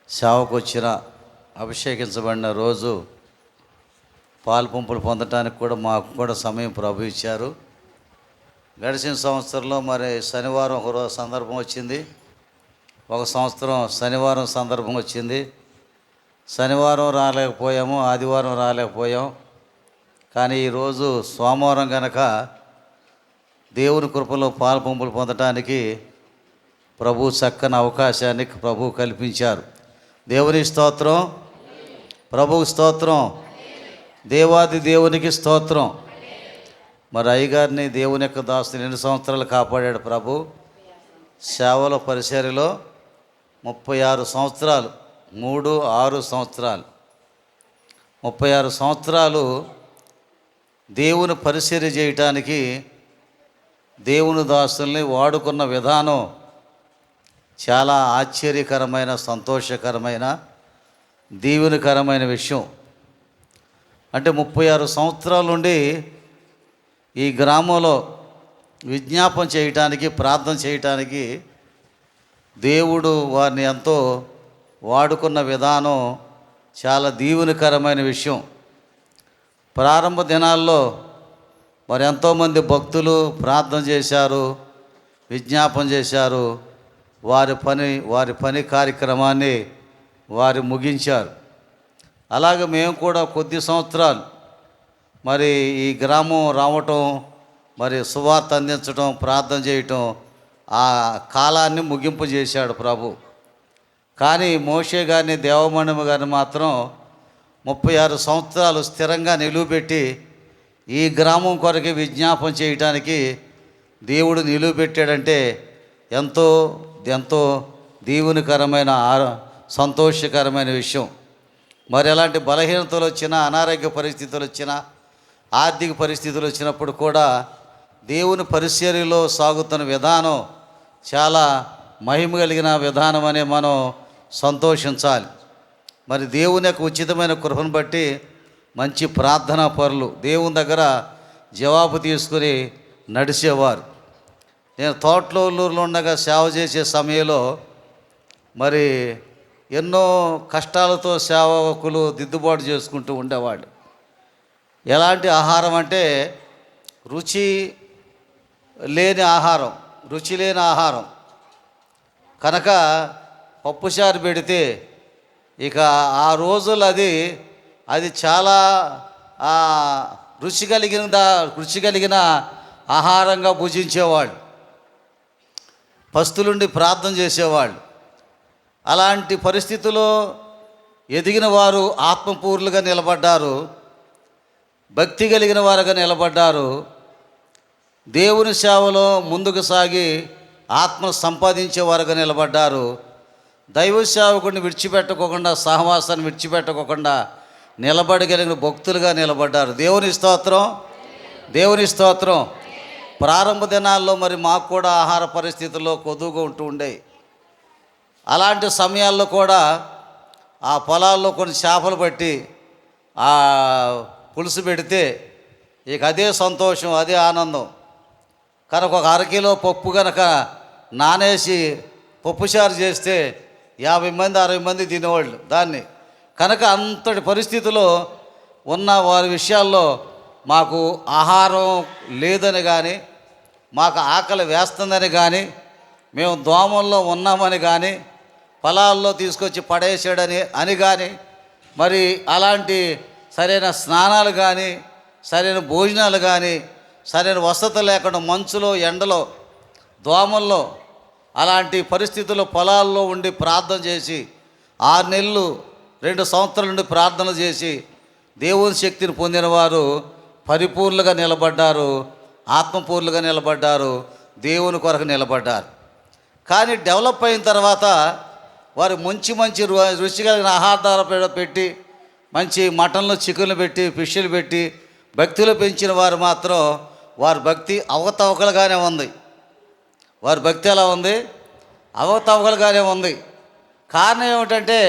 సేవకు వచ్చిన అభిషేకించబడిన రోజు పాలు పంపులు పొందటానికి కూడా మాకు కూడా సమయం ప్రభు ఇచ్చారు. గడిచిన సంవత్సరంలో మరి శనివారం ఒక సందర్భం వచ్చింది, ఒక సంవత్సరం శనివారం సందర్భం వచ్చింది. శనివారం రాలేకపోయాము, ఆదివారం రాలేకపోయాం. కానీ ఈరోజు సోమవారం కనుక దేవుని కృపలో పాలు పంపులు పొందటానికి ప్రభు చక్కని అవకాశాన్ని ప్రభు కల్పించారు. దేవుని స్తోత్రం, ప్రభువు స్తోత్రం, దేవాది దేవునికి స్తోత్రం. మరి అయ్యగారిని దేవుని యొక్క దాసుని 2 సంవత్సరాలు కాపాడాడు ప్రభు. సేవల పరిచర్యలో 36 సంవత్సరాలు, 6 సంవత్సరాలు, 36 సంవత్సరాలు దేవుని పరిచర్య చేయటానికి దేవుని దాసుల్ని వాడుకున్న విధానం చాలా ఆశ్చర్యకరమైన, సంతోషకరమైన, దీవెనకరమైన విషయం. అంటే 36 సంవత్సరాల నుండి ఈ గ్రామంలో విజ్ఞాపన చేయటానికి, ప్రార్థన చేయటానికి దేవుడు వారిని ఎంతో వాడుకున్న విధానం చాలా దీవెనకరమైన విషయం. ప్రారంభ దినాల్లో మరి ఎంతోమంది భక్తులు ప్రార్థన చేశారు, విజ్ఞాపన చేశారు, వారి పని కార్యక్రమాన్ని వారు ముగించారు. అలాగే మేము కూడా కొద్ది సంవత్సరాలు మరి ఈ గ్రామం రావటం, మరి సువార్త అందించడం, ప్రార్థన చేయటం, ఆ కాలాన్ని ముగింపు చేశాడు ప్రభు. కానీ మోషే గారిని, దేవమణిమ గారిని మాత్రం 36 సంవత్సరాలు స్థిరంగా నిలువబెట్టి ఈ గ్రామం కొరకు విజ్ఞాపన చేయటానికి దేవుడు నిలువబెట్టాడంటే ఎంతో ఎంతో దీవెనకరమైన, సంతోషకరమైన విషయం. మరి ఎలాంటి బలహీనతలు వచ్చినా, అనారోగ్య పరిస్థితులు వచ్చినా, ఆర్థిక పరిస్థితులు వచ్చినప్పుడు కూడా దేవుని పరిచర్యలో సాగుతున్న విధానం చాలా మహిమ కలిగిన విధానం అని మనం సంతోషించాలి. మరి దేవుని యొక్క ఉచితమైన కృపను బట్టి మంచి ప్రార్థనా పరులు, దేవుని దగ్గర జవాబు తీసుకుని నడిచేవారు. నేను తోటలూరులో ఉండగా సేవ చేసే సమయంలో మరి ఎన్నో కష్టాలతో సేవకులు దిద్దుబాటు చేసుకుంటూ ఉండేవాళ్ళు. ఎలాంటి ఆహారం అంటే రుచి లేని ఆహారం కనుక పప్పుచారు పెడితే ఇక ఆ రోజులు అది చాలా రుచి కలిగిన ఆహారంగా భుజించేవాళ్ళు. పస్తులుండి ప్రార్థన చేసేవాళ్ళు. అలాంటి పరిస్థితుల్లో ఎదిగిన వారు ఆత్మపూర్లుగా నిలబడ్డారు, భక్తి కలిగిన వారుగా నిలబడ్డారు. దేవుని సేవలో ముందుకు సాగి ఆత్మను సంపాదించే వారుగా నిలబడ్డారు. దైవ సేవకుడిని విడిచిపెట్టుకోకుండా, సహవాసాన్ని విడిచిపెట్టుకోకుండా నిలబడగలిగిన భక్తులుగా నిలబడ్డారు. దేవుని స్తోత్రం, దేవుని స్తోత్రం. ప్రారంభ దినాల్లో మరి మాకు కూడా ఆహార పరిస్థితుల్లో కొదువుగా ఉంటూ ఉండేవి. అలాంటి సమయాల్లో కూడా ఆ పొలాల్లో కొన్ని చేపలు పట్టి ఆ పులుసు పెడితే ఇక అదే సంతోషం, అదే ఆనందం. కనుక ఒక 1/2 కిలో పప్పు కనుక నానేసి పప్పుచారు చేస్తే 50 మంది 60 మంది తినేవాళ్ళు దాన్ని. కనుక అంతటి పరిస్థితిలో ఉన్న వారి విషయాల్లో మాకు ఆహారం లేదని కానీ, మాకు ఆకలి వేస్తుందని కానీ, మేము దోమల్లో ఉన్నామని కానీ, పొలాల్లో తీసుకొచ్చి పడేసాడని కానీ, మరి అలాంటి సరైన స్నానాలు కానీ, సరైన భోజనాలు కానీ, సరైన వసతి లేకుండా మంచులో, ఎండలో, దోమల్లో అలాంటి పరిస్థితుల్లో పొలాల్లో ఉండి ప్రార్థన చేసి 6 నెలలు 2 సంవత్సరాల నుండి ప్రార్థన చేసి దేవుని శక్తిని పొందిన వారు పరిపూర్ణంగా నిలబడ్డారు, ఆత్మపూర్ణంగా నిలబడ్డారు, దేవుని కొరకు నిలబడ్డారు. కానీ డెవలప్ అయిన తర్వాత వారు మంచి రుచి కలిగిన ఆహారాలు పెట్టి, మంచి మటన్లు, చికెన్లు పెట్టి, ఫిష్లు పెట్టి భక్తిలో పెంచిన వారు మాత్రం వారి భక్తి అవకతవకలుగానే ఉంది. వారి భక్తి ఎలా ఉంది? అవకతవకలుగానే ఉంది. కారణం ఏమిటంటే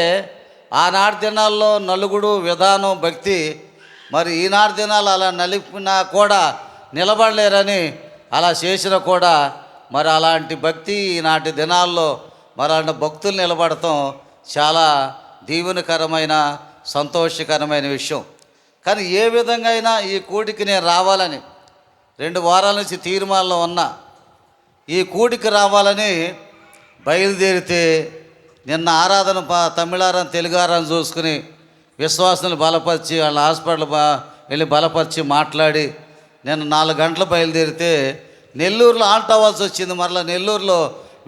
ఆనాటి దినాల్లో నలుగుడు విధానం భక్తి మరి ఈనాటి దినాలు అలా నలిపినా కూడా నిలబడలేరని అలా చేసినా కూడా మరి అలాంటి భక్తి ఈనాటి దినాల్లో మరి అలాంటి భక్తులు నిలబడటం చాలా దీవెనకరమైన సంతోషకరమైన విషయం. కానీ ఏ విధంగా అయినా ఈ కూడికి నేను రావాలని 2 వారాల నుంచి తీర్మానంలో ఉన్నా. ఈ కూడికి రావాలని బయలుదేరితే నిన్న ఆరాధన తమిళారాధన తెలుగారాధన చూసుకుని విశ్వాసాలను బలపరిచి వాళ్ళ హాస్పిటల్ వెళ్ళి బలపరిచి మాట్లాడి నేను 4 గంటలు బయలుదేరితే నెల్లూరులో ఆల్ట్ అవ్వాల్సి వచ్చింది. మరలా నెల్లూరులో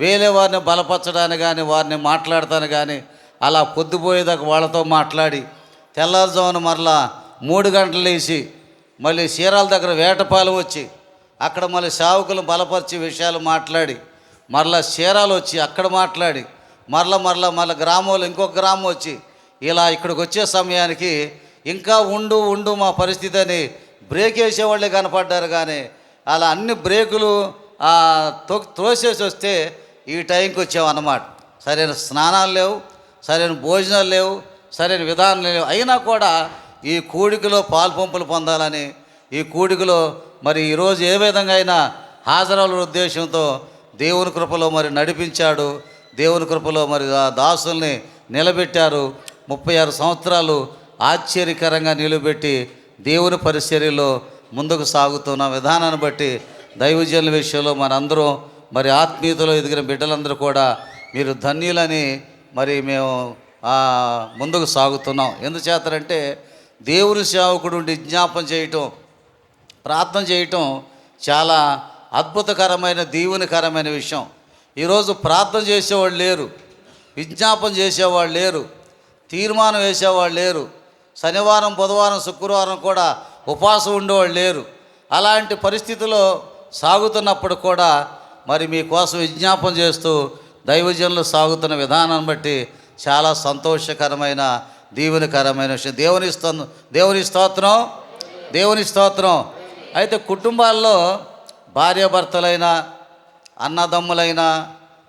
వేరే వారిని బలపరచడానికి కానీ వారిని మాట్లాడతాను కానీ అలా పొద్దుపోయేదాకా వాళ్ళతో మాట్లాడి తెల్లారుజామున మరలా 3 గంటలు లేచి మళ్ళీ చీరాల దగ్గర వేటపాలెం వచ్చి అక్కడ మళ్ళీ సేవకులను బలపరిచి విషయాలు మాట్లాడి మరలా చీరాలు వచ్చి అక్కడ మాట్లాడి మరలా గ్రామంలో ఇంకొక గ్రామం వచ్చి ఇలా ఇక్కడికి వచ్చే సమయానికి ఇంకా ఉండు మా పరిస్థితి అని బ్రేక్ వేసేవాళ్ళే కనపడ్డారు. కానీ అలా అన్ని బ్రేకులు త్రోసేసి వస్తే ఈ టైంకి వచ్చామన్నమాట. సరైన స్నానాలు లేవు, సరైన భోజనాలు లేవు, సరైన విధానం లేవు. అయినా కూడా ఈ కూడికలో పాల్పంపులు పొందాలని ఈ కూడికలో మరి ఈరోజు ఏ విధంగా అయినా హాజరవుల ఉద్దేశంతో దేవుని కృపలో మరి నడిపించాడు. దేవుని కృపలో మరి దాసుల్ని నిలబెట్టారు. 36 సంవత్సరాలు ఆశ్చర్యకరంగా నిలబెట్టి దేవుని పరిచర్యలో ముందుకు సాగుతున్న విధానాన్ని బట్టి దైవజనుల విషయంలో మనందరం మరి ఆత్మీయతలో ఎదిగిన బిడ్డలందరూ కూడా మీరు ధన్యులని మరి మేము ముందుకు సాగుతున్నాం. ఎందుచేతనంటే దేవుని సేవకుడు ఉండి జ్ఞాపం చేయటం, ప్రార్థన చేయటం చాలా అద్భుతకరమైన దీవెనకరమైన విషయం. ఈరోజు ప్రార్థన చేసేవాళ్ళు లేరు, విజ్ఞాపన చేసేవాళ్ళు లేరు, తీర్మానం వేసేవాళ్ళు లేరు, శనివారం బుధవారం శుక్రవారం కూడా ఉపవాసం ఉండేవాళ్ళు లేరు. అలాంటి పరిస్థితిలో సాగుతున్నప్పుడు కూడా మరి మీకోసం విజ్ఞాపన చేస్తూ దైవజనులు సాగుతున్న విధానాన్ని బట్టి చాలా సంతోషకరమైన దీవెనకరమైన విషయం. దేవుని స్తోత్రం. అయితే కుటుంబాల్లో భార్యాభర్తలైనా అన్నదమ్ములైనా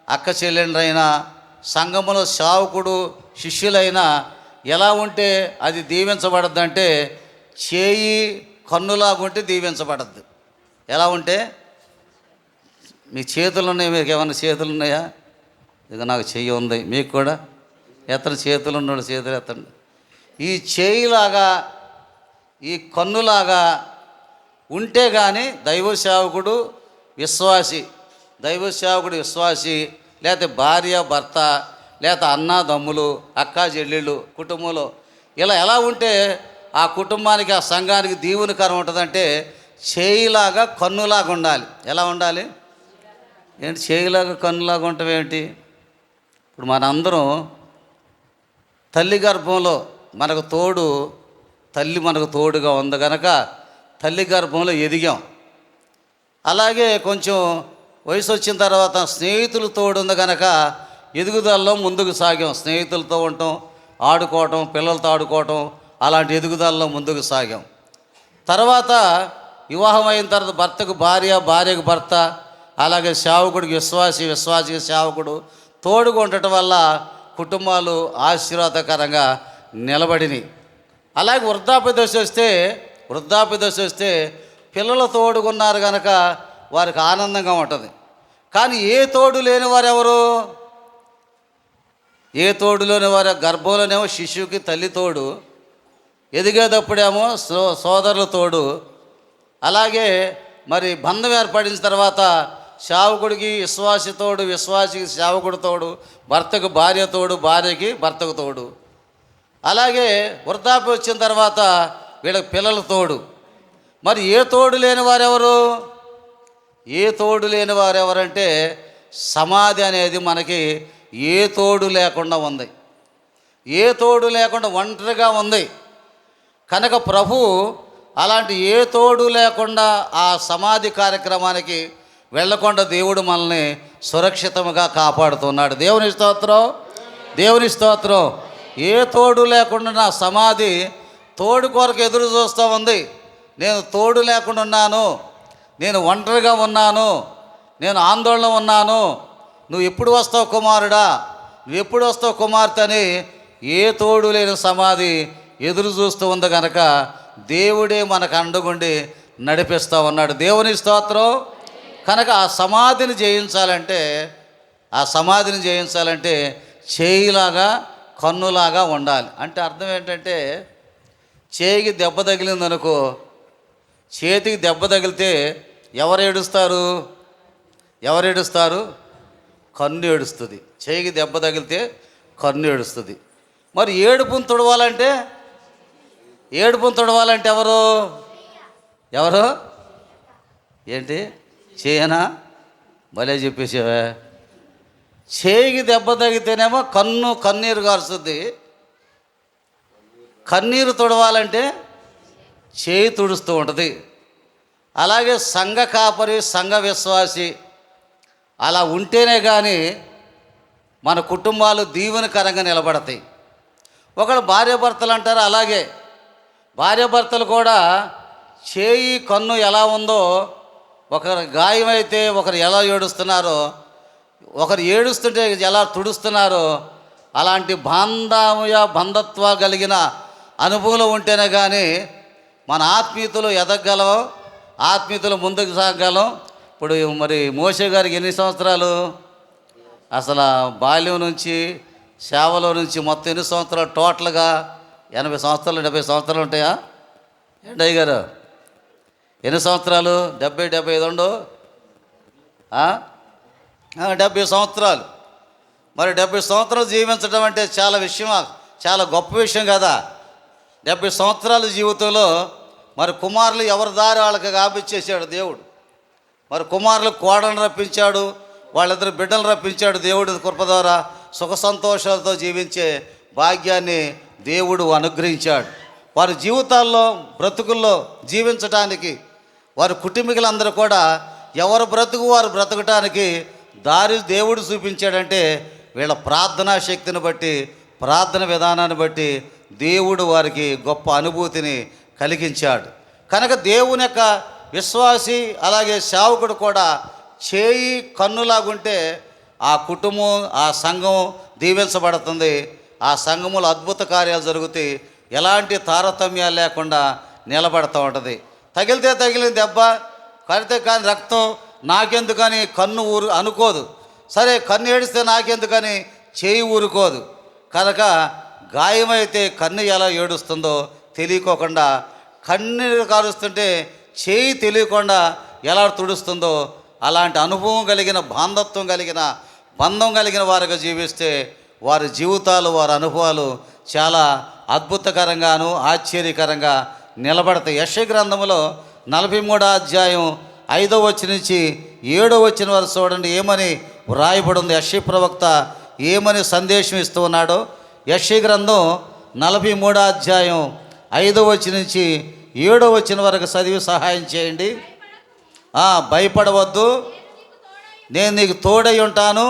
అక్క చెల్లెండ్రైనా సంఘములో సేవకుడు శిష్యులైనా ఎలా ఉంటే అది దీవించబడద్దంటే చేయి కన్నులాగుంటే దీవించబడద్దు. ఎలా ఉంటే మీ చేతులు ఉన్నాయి, మీకు ఏమైనా చేతులు ఉన్నాయా? ఇక నాకు చెయ్యి ఉంది, మీకు కూడా ఎత్తని చేతులు ఉన్నాడు, చేతులు ఎత్తండి. ఈ చేయిలాగా ఈ కన్నులాగా ఉంటే కానీ దైవ సేవకుడు విశ్వాసి లేకపోతే భార్య భర్త లేకపోతే అన్నదమ్ములు అక్క చెల్లెళ్ళు కుటుంబంలో ఇలా ఎలా ఉంటే ఆ కుటుంబానికి ఆ సంఘానికి దీవెనకరం ఉంటుందంటే చేయిలాగా కన్నులాగా ఉండాలి. ఎలా ఉండాలి? ఏంటి చేయిలాగా కన్నులాగా ఉంటావేంటి? ఇప్పుడు మనందరం తల్లి గర్భంలో మనకు తోడు, తల్లి మనకు తోడుగా ఉంది కనుక తల్లి గర్భంలో ఎదిగాం. అలాగే కొంచెం వయసు వచ్చిన తర్వాత స్నేహితులు తోడు ఉంది కనుక ఎదుగుదలలో ముందుకు సాగాం. స్నేహితులతో ఉండటం, ఆడుకోవటం, పిల్లలతో ఆడుకోవటం, అలాంటి ఎదుగుదలలో ముందుకు సాగాం. తర్వాత వివాహం అయిన తర్వాత భర్తకు భార్య, భార్యకు భర్త, అలాగే సేవకుడికి విశ్వాసికి సేవకుడు తోడుగా ఉండటం వల్ల కుటుంబాలు ఆశీర్వాదకరంగా నిలబడినాయి. అలాగే వృద్ధాప్య దశ వస్తే పిల్లలు తోడుగున్నారు కనుక వారికి ఆనందంగా ఉంటుంది. కానీ ఏ తోడు లేని వారు ఎవరు? ఏ తోడు లేని వారు గర్భంలోనేమో శిశువుకి తల్లి తోడు, ఎదిగేటప్పుడేమో సోదరుల తోడు. అలాగే మరి బంధం ఏర్పడిన తర్వాత సేవకుడికి విశ్వాసి తోడు, విశ్వాసికి సేవకుడు తోడు, భర్తకు భార్య తోడు, భార్యకి భర్తకు తోడు. అలాగే వృద్ధాప్యం వచ్చిన తర్వాత వీళ్ళకి పిల్లల తోడు. మరి ఏ తోడు లేని వారెవరు? ఏ తోడు లేని వారెవరంటే సమాధి అనేది మనకి ఏ తోడు లేకుండా ఉంది, ఏ తోడు లేకుండా ఒంటరిగా ఉంది కనుక ప్రభు అలాంటి ఏ తోడు లేకుండా ఆ సమాధి కార్యక్రమానికి వెళ్ళకుండా దేవుడు మనల్ని సురక్షితంగా కాపాడుతున్నాడు. దేవుని స్తోత్రం. ఏ తోడు లేకుండా నా సమాధి తోడు కొరకు ఎదురు చూస్తూ ఉంది. నేను తోడు లేకుండా ఉన్నాను, నేను ఒంటరిగా ఉన్నాను, నేను ఆందోళన ఉన్నాను, నువ్వు ఎప్పుడు వస్తావు కుమారుడా, నువ్వు ఎప్పుడు వస్తావు కుమార్తె అని ఏ తోడు లేని సమాధి ఎదురు చూస్తూ ఉంది కనుక దేవుడే మనకు అండగుండి నడిపిస్తూ ఉన్నాడు. దేవుని స్తోత్రం. కనుక ఆ సమాధిని జయించాలంటే చేయిలాగా కన్నులాగా ఉండాలి. అంటే అర్థం ఏంటంటే, చేయికి దెబ్బ తగిలిందనుకో, చేతికి దెబ్బ తగిలితే ఎవరు ఏడుస్తారు? ఎవరు ఏడుస్తారు? కన్ను ఏడుస్తుంది. చేయికి దెబ్బ తగిలితే కన్ను ఏడుస్తుంది. మరి ఏడుపును తుడవాలంటే ఎవరు? ఎవరు? ఏంటి? చేయనా? భలే చెప్పేసావే. చేయికి దెబ్బ తగిలితేనేమో కన్నీరు కారుస్తుంది. కన్నీరు తుడవాలంటే చేయి తుడుస్తూ ఉంటుంది. అలాగే సంఘ కాపరి, సంఘ విశ్వాసి అలా ఉంటేనే కానీ మన కుటుంబాలు దీవెనకరంగా నిలబడతాయి. ఒకళ్ళు భార్యాభర్తలు అంటారు, అలాగే భార్యాభర్తలు కూడా చేయి కన్ను ఎలా ఉందో, ఒకరు గాయమైతే ఒకరు ఎలా ఏడుస్తున్నారో, ఒకరు ఏడుస్తుంటే ఎలా తుడుస్తున్నారో, అలాంటి బంధత్వ కలిగిన అనుభవం ఉంటేనే కానీ మన ఆత్మీయతలు ఎదగలం, ఆత్మీయతలు ముందుకు సాగలం. ఇప్పుడు మరి మోషే గారికి ఎన్ని సంవత్సరాలు? అసలు బాల్యం నుంచి సేవలో నుంచి మొత్తం ఎన్ని సంవత్సరాలు? టోటల్గా 80 సంవత్సరాలు 70 సంవత్సరాలు ఉంటాయా ఏంటయ్య గారు? ఎన్ని సంవత్సరాలు? 70 75 ఉండు. 70 సంవత్సరాలు. మరి 70 సంవత్సరాలు జీవించడం అంటే చాలా గొప్ప విషయం కదా. 70 సంవత్సరాల జీవితంలో మరి కుమారులు ఎవరి దారి వాళ్ళకి గాపిచ్చేసాడు దేవుడు. మరి కుమారులు కోడలను రప్పించాడు, వాళ్ళిద్దరు బిడ్డలు రప్పించాడు. దేవుడి కృప ద్వారా సుఖ సంతోషాలతో జీవించే భాగ్యాన్ని దేవుడు అనుగ్రహించాడు. వారి జీవితాల్లో, బ్రతుకుల్లో జీవించటానికి వారి కుటుంబీకులందరూ కూడా ఎవరు బ్రతుకు వారు బ్రతకటానికి దారి దేవుడు చూపించాడంటే వీళ్ళ ప్రార్థనా శక్తిని బట్టి, ప్రార్థన విధానాన్ని బట్టి దేవుడు వారికి గొప్ప అనుభూతిని కలిగించాడు. కనుక దేవుని యొక్క విశ్వాసి అలాగే సేవకుడు కూడా చేయి కన్నులాగుంటే ఆ కుటుంబం, ఆ సంఘం దీవించబడుతుంది. ఆ సంఘములో అద్భుత కార్యాలు జరుగుతాయి. ఎలాంటి తారతమ్యాలు లేకుండా నిలబడుతూ ఉంటుంది. తగిలితే తగిలిన దెబ్బ, కడితే కానీ రక్తం నాకెందుకని కన్ను అనుకోదు. సరే, కన్ను ఏడిస్తే నాకెందుకని చేయి ఊరుకోదు. కనుక గాయమైతే కన్ను ఎలా ఏడుస్తుందో తెలియకోకుండా, కన్నీరు కారుస్తుంటే చేయి తెలియకుండా ఎలా తుడుస్తుందో, అలాంటి అనుభవం కలిగిన, బంధం కలిగిన వారుగా జీవిస్తే వారి జీవితాలు, వారి అనుభవాలు చాలా అద్భుతకరంగాను ఆశ్చర్యకరంగా నిలబడతాయి. యెషయా గ్రంథంలో 43వ అధ్యాయం 5వ వచనం నుంచి 7వ వచనం వరకు చూడండి ఏమని వ్రాయబడి ఉంది. యెషయా ప్రవక్త ఏమని సందేశం ఇస్తూ ఉన్నాడో. యెషయా గ్రంథం 43వ అధ్యాయం 5వ వచనం నుంచి 7వ వచనం వరకు చదివి సహాయం చేయండి. భయపడవద్దు, నేను నీకు తోడై ఉంటాను.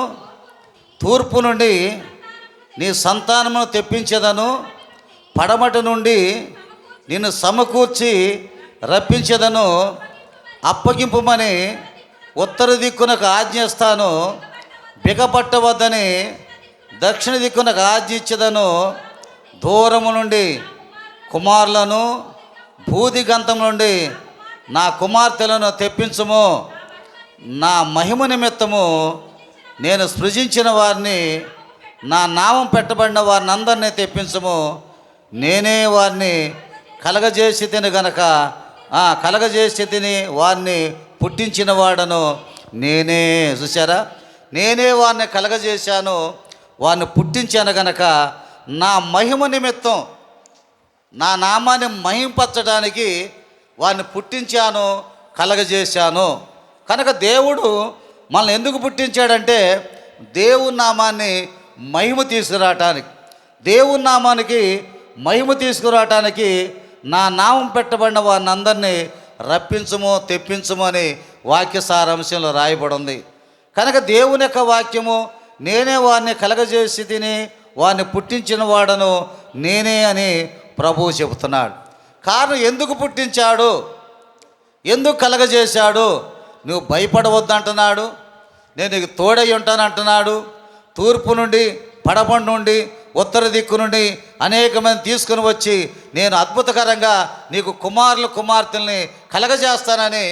తూర్పు నుండి నీ సంతానమును తెప్పించేదను, పడమటి నుండి నిన్ను సమకూర్చి రప్పించేదను. అప్పగింపుమని ఉత్తర దిక్కునకు ఆజ్ఞిస్తాను, బిగపట్టవద్దని దక్షిణ దిక్కునకు ఆజ్ఞ ఇచ్చేదను. దూరము నుండి కుమారులను, భూదిగంతం నుండి నా కుమార్తెలను తెప్పించుము. నా మహిమ నిమిత్తము నేను సృజించిన వారిని, నా నామం పెట్టబడిన వారిని అందరినీ తెప్పించుము. నేనే వారిని కలగజేసి తిని వారిని పుట్టించిన వాడను నేనే. చూసారా, నేనే వారిని కలగజేశాను, వారిని పుట్టించాను గనక నా మహిమ నిమిత్తం, నా నామాన్ని మహింపరచడానికి వారిని పుట్టించాను, కలగజేశాను. కనుక దేవుడు మనల్ని ఎందుకు పుట్టించాడంటే దేవుని నామాన్ని మహిమ తీసుకురావటానికి, దేవుని నామానికి మహిమ తీసుకురావటానికి నా నామం పెట్టబడిన వారిని అందరినీ రప్పించుము, తెప్పించుము అని వాక్య సారాంశంలో రాయబడి ఉంది. కనుక దేవుని యొక్క వాక్యము నేనే వారిని కలగజేసి తిని వారిని పుట్టించిన వాడను నేనే అని ప్రభువు చెబుతున్నాడు. కారణం ఎందుకు పుట్టించాడు, ఎందుకు కలగజేశాడు? నువ్వు భయపడవద్దు అంటున్నాడు, నేను నీకు తోడై ఉంటాను అంటున్నాడు. తూర్పు నుండి, పడమటి నుండి, ఉత్తర దిక్కు నుండి అనేక మంది తీసుకుని వచ్చి నేను అద్భుతకరంగా నీకు కుమార్తెల్ని కలగజేస్తానని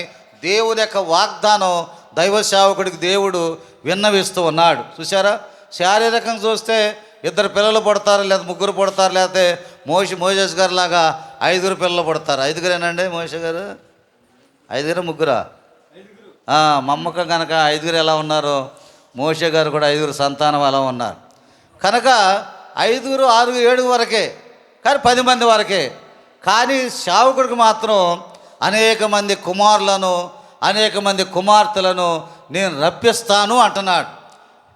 దేవుని యొక్క వాగ్దానం దైవ సేవకుడికి దేవుడు విన్నవిస్తూ ఉన్నాడు. చూసారా, శారీరకంగా చూస్తే 2 పిల్లలు పుడతారు, లేదా 3 పుడతారు, లేకపోతే మోసెస్ గారు లాగా 5 పిల్లలు పుడతారు. 5గురేనండి మోసే గారు? 5 3? మమ్మకం కనుక 5 ఎలా ఉన్నారు, మోసే గారు కూడా 5 సంతానం అలా ఉన్నారు. కనుక 5 6 7 వరకే, కానీ 10 మంది వరకే. కానీ సేవకుడికి మాత్రం అనేక మంది కుమారులను, అనేక మంది కుమార్తెలను నేను రప్పిస్తాను అంటున్నాడు.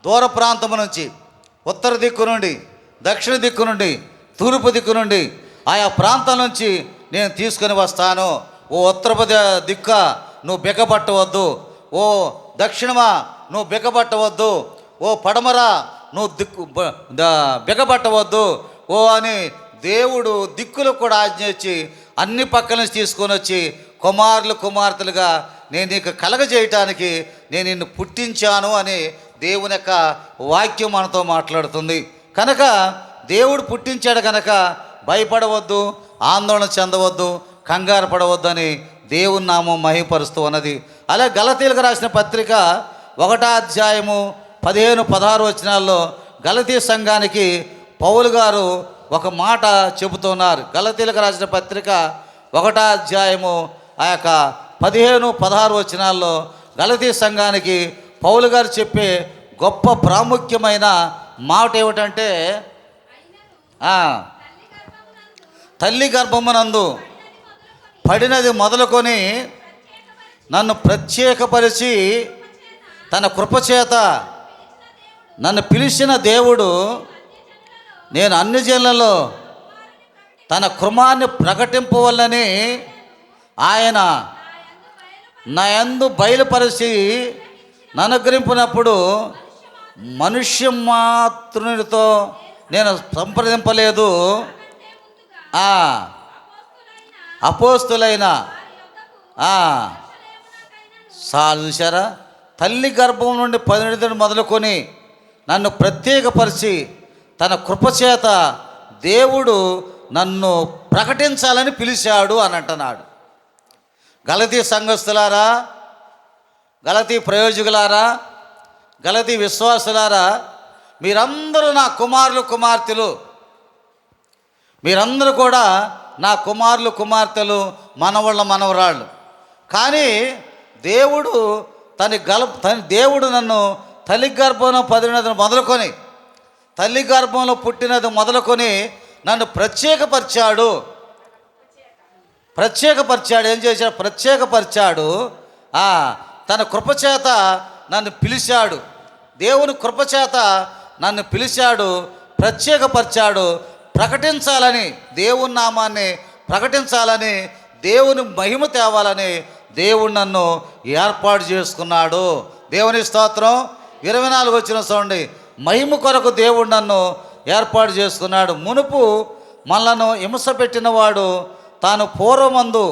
దూర ప్రాంతం నుంచి, ఉత్తర దిక్కు నుండి, దక్షిణ దిక్కు నుండి, తూర్పు దిక్కు నుండి, ఆయా ప్రాంతం నుంచి నేను తీసుకొని వస్తాను. ఓ ఉత్తర దిక్క నువ్వు బిగ్గబట్టవద్దు, ఓ దక్షిణమా నువ్వు బిగ్గబట్టవద్దు, ఓ పడమరా నువ్వు బిగ్గబట్టవద్దు ఓ అని దేవుడు దిక్కులకు కూడా ఆజ్ఞ ఇచ్చి అన్ని పక్కల నుంచి తీసుకొని వచ్చి కుమార్తెలుగా నేను నీకు కలగజేయటానికి నేను నిన్ను పుట్టించాను అని దేవుని యొక్క వాక్యం మనతో మాట్లాడుతుంది. కనుక దేవుడు పుట్టించాడు కనుక భయపడవద్దు, ఆందోళన చెందవద్దు, కంగారు పడవద్దు అని దేవుని నామం మహిమపరుస్తూ ఉన్నది. అలాగే గలతీయులకు రాసిన పత్రిక 1వ అధ్యాయము 15-16 వచనాల్లో గలతీ సంఘానికి పౌలు గారు ఒక మాట చెబుతున్నారు. గలతీయులకు రాసిన పత్రిక 1వ అధ్యాయము ఆ యొక్క 15-16 వచనాల్లో గలతీ సంఘానికి పౌలు గారు చెప్పే గొప్ప ప్రాముఖ్యమైన మాట ఏమిటంటే, తల్లి గర్భమునందు పడినది మొదలుకొని నన్ను ప్రత్యేకపరిచి తన కృపచేత నన్ను పిలిచిన దేవుడు నేను అన్ని జనులలో తన కృపాన్ని ప్రకటింపవల్లని ఆయన నా యందు బయలుపరిచి ననుగ్రహింపినప్పుడు మనుష్య మాతృనితో నేను సంప్రదింపలేదు, అపోస్తులైన చూసారా, తల్లి గర్భం నుండి 18 మొదలుకొని నన్ను ప్రత్యేకపరిచి తన కృపచేత దేవుడు నన్ను ప్రకటించాలని పిలిచాడు అని అంటున్నాడు. గలతీ సంఘస్థులారా, గలతీ ప్రయోజకులారా, గలతీ విశ్వాసులారా, మీరందరూ నా కుమారులు కుమార్తెలు, మీరందరూ కూడా నా కుమారులు కుమార్తెలు, మనవళ్ళ మనవరాళ్ళు. కానీ దేవుడు నన్ను తల్లి గర్భంలో 18 మొదలుకొని, తల్లి గర్భంలో పుట్టినది మొదలుకొని నన్ను ప్రత్యేకపరిచాడు. ఏం చేశాడు? ప్రత్యేకపరిచాడు. తన కృపచేత నన్ను పిలిచాడు. దేవుని కృపచేత నన్ను పిలిచాడు, ప్రత్యేకపరిచాడు. ప్రకటించాలని, దేవుని నామాన్ని ప్రకటించాలని, దేవుని మహిమ తేవాలని దేవుడు నన్ను ఏర్పాటు చేసుకున్నాడు. దేవుని స్తోత్రం. 24 వచ్చిన చూడండి, మహిమ కొరకు దేవుడు నన్ను ఏర్పాటు చేసుకున్నాడు. మునుపు మనలను హింస పెట్టినవాడు తాను పూర్వమందు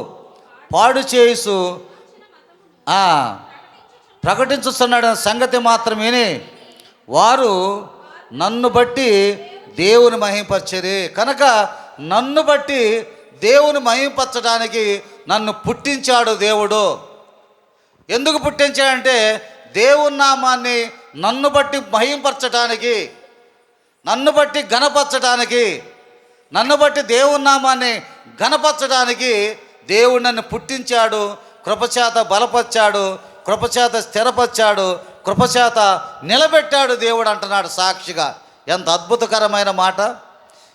పాడు చేసు ప్రకటించుతున్నాడు సంగతి మాత్రమేని వారు నన్ను బట్టి దేవుని మహిమపరచరి. కనుక నన్ను బట్టి దేవుని మహిమపరచడానికి నన్ను పుట్టించాడు దేవుడు. ఎందుకు పుట్టించాడంటే దేవుని నామాన్ని నన్ను బట్టి మహిమపరచడానికి, నన్ను బట్టి ఘనపరచడానికి, నన్ను బట్టి దేవుని నామాన్ని ఘనపరచడానికి దేవుడు నన్ను పుట్టించాడు. కృపచేత బలపరిచాడు, కృపచేత స్థిరపరిచాడు, కృపచేత నిలబెట్టాడు దేవుడు అంటున్నాడు సాక్షిగా. ఎంత అద్భుతకరమైన మాట,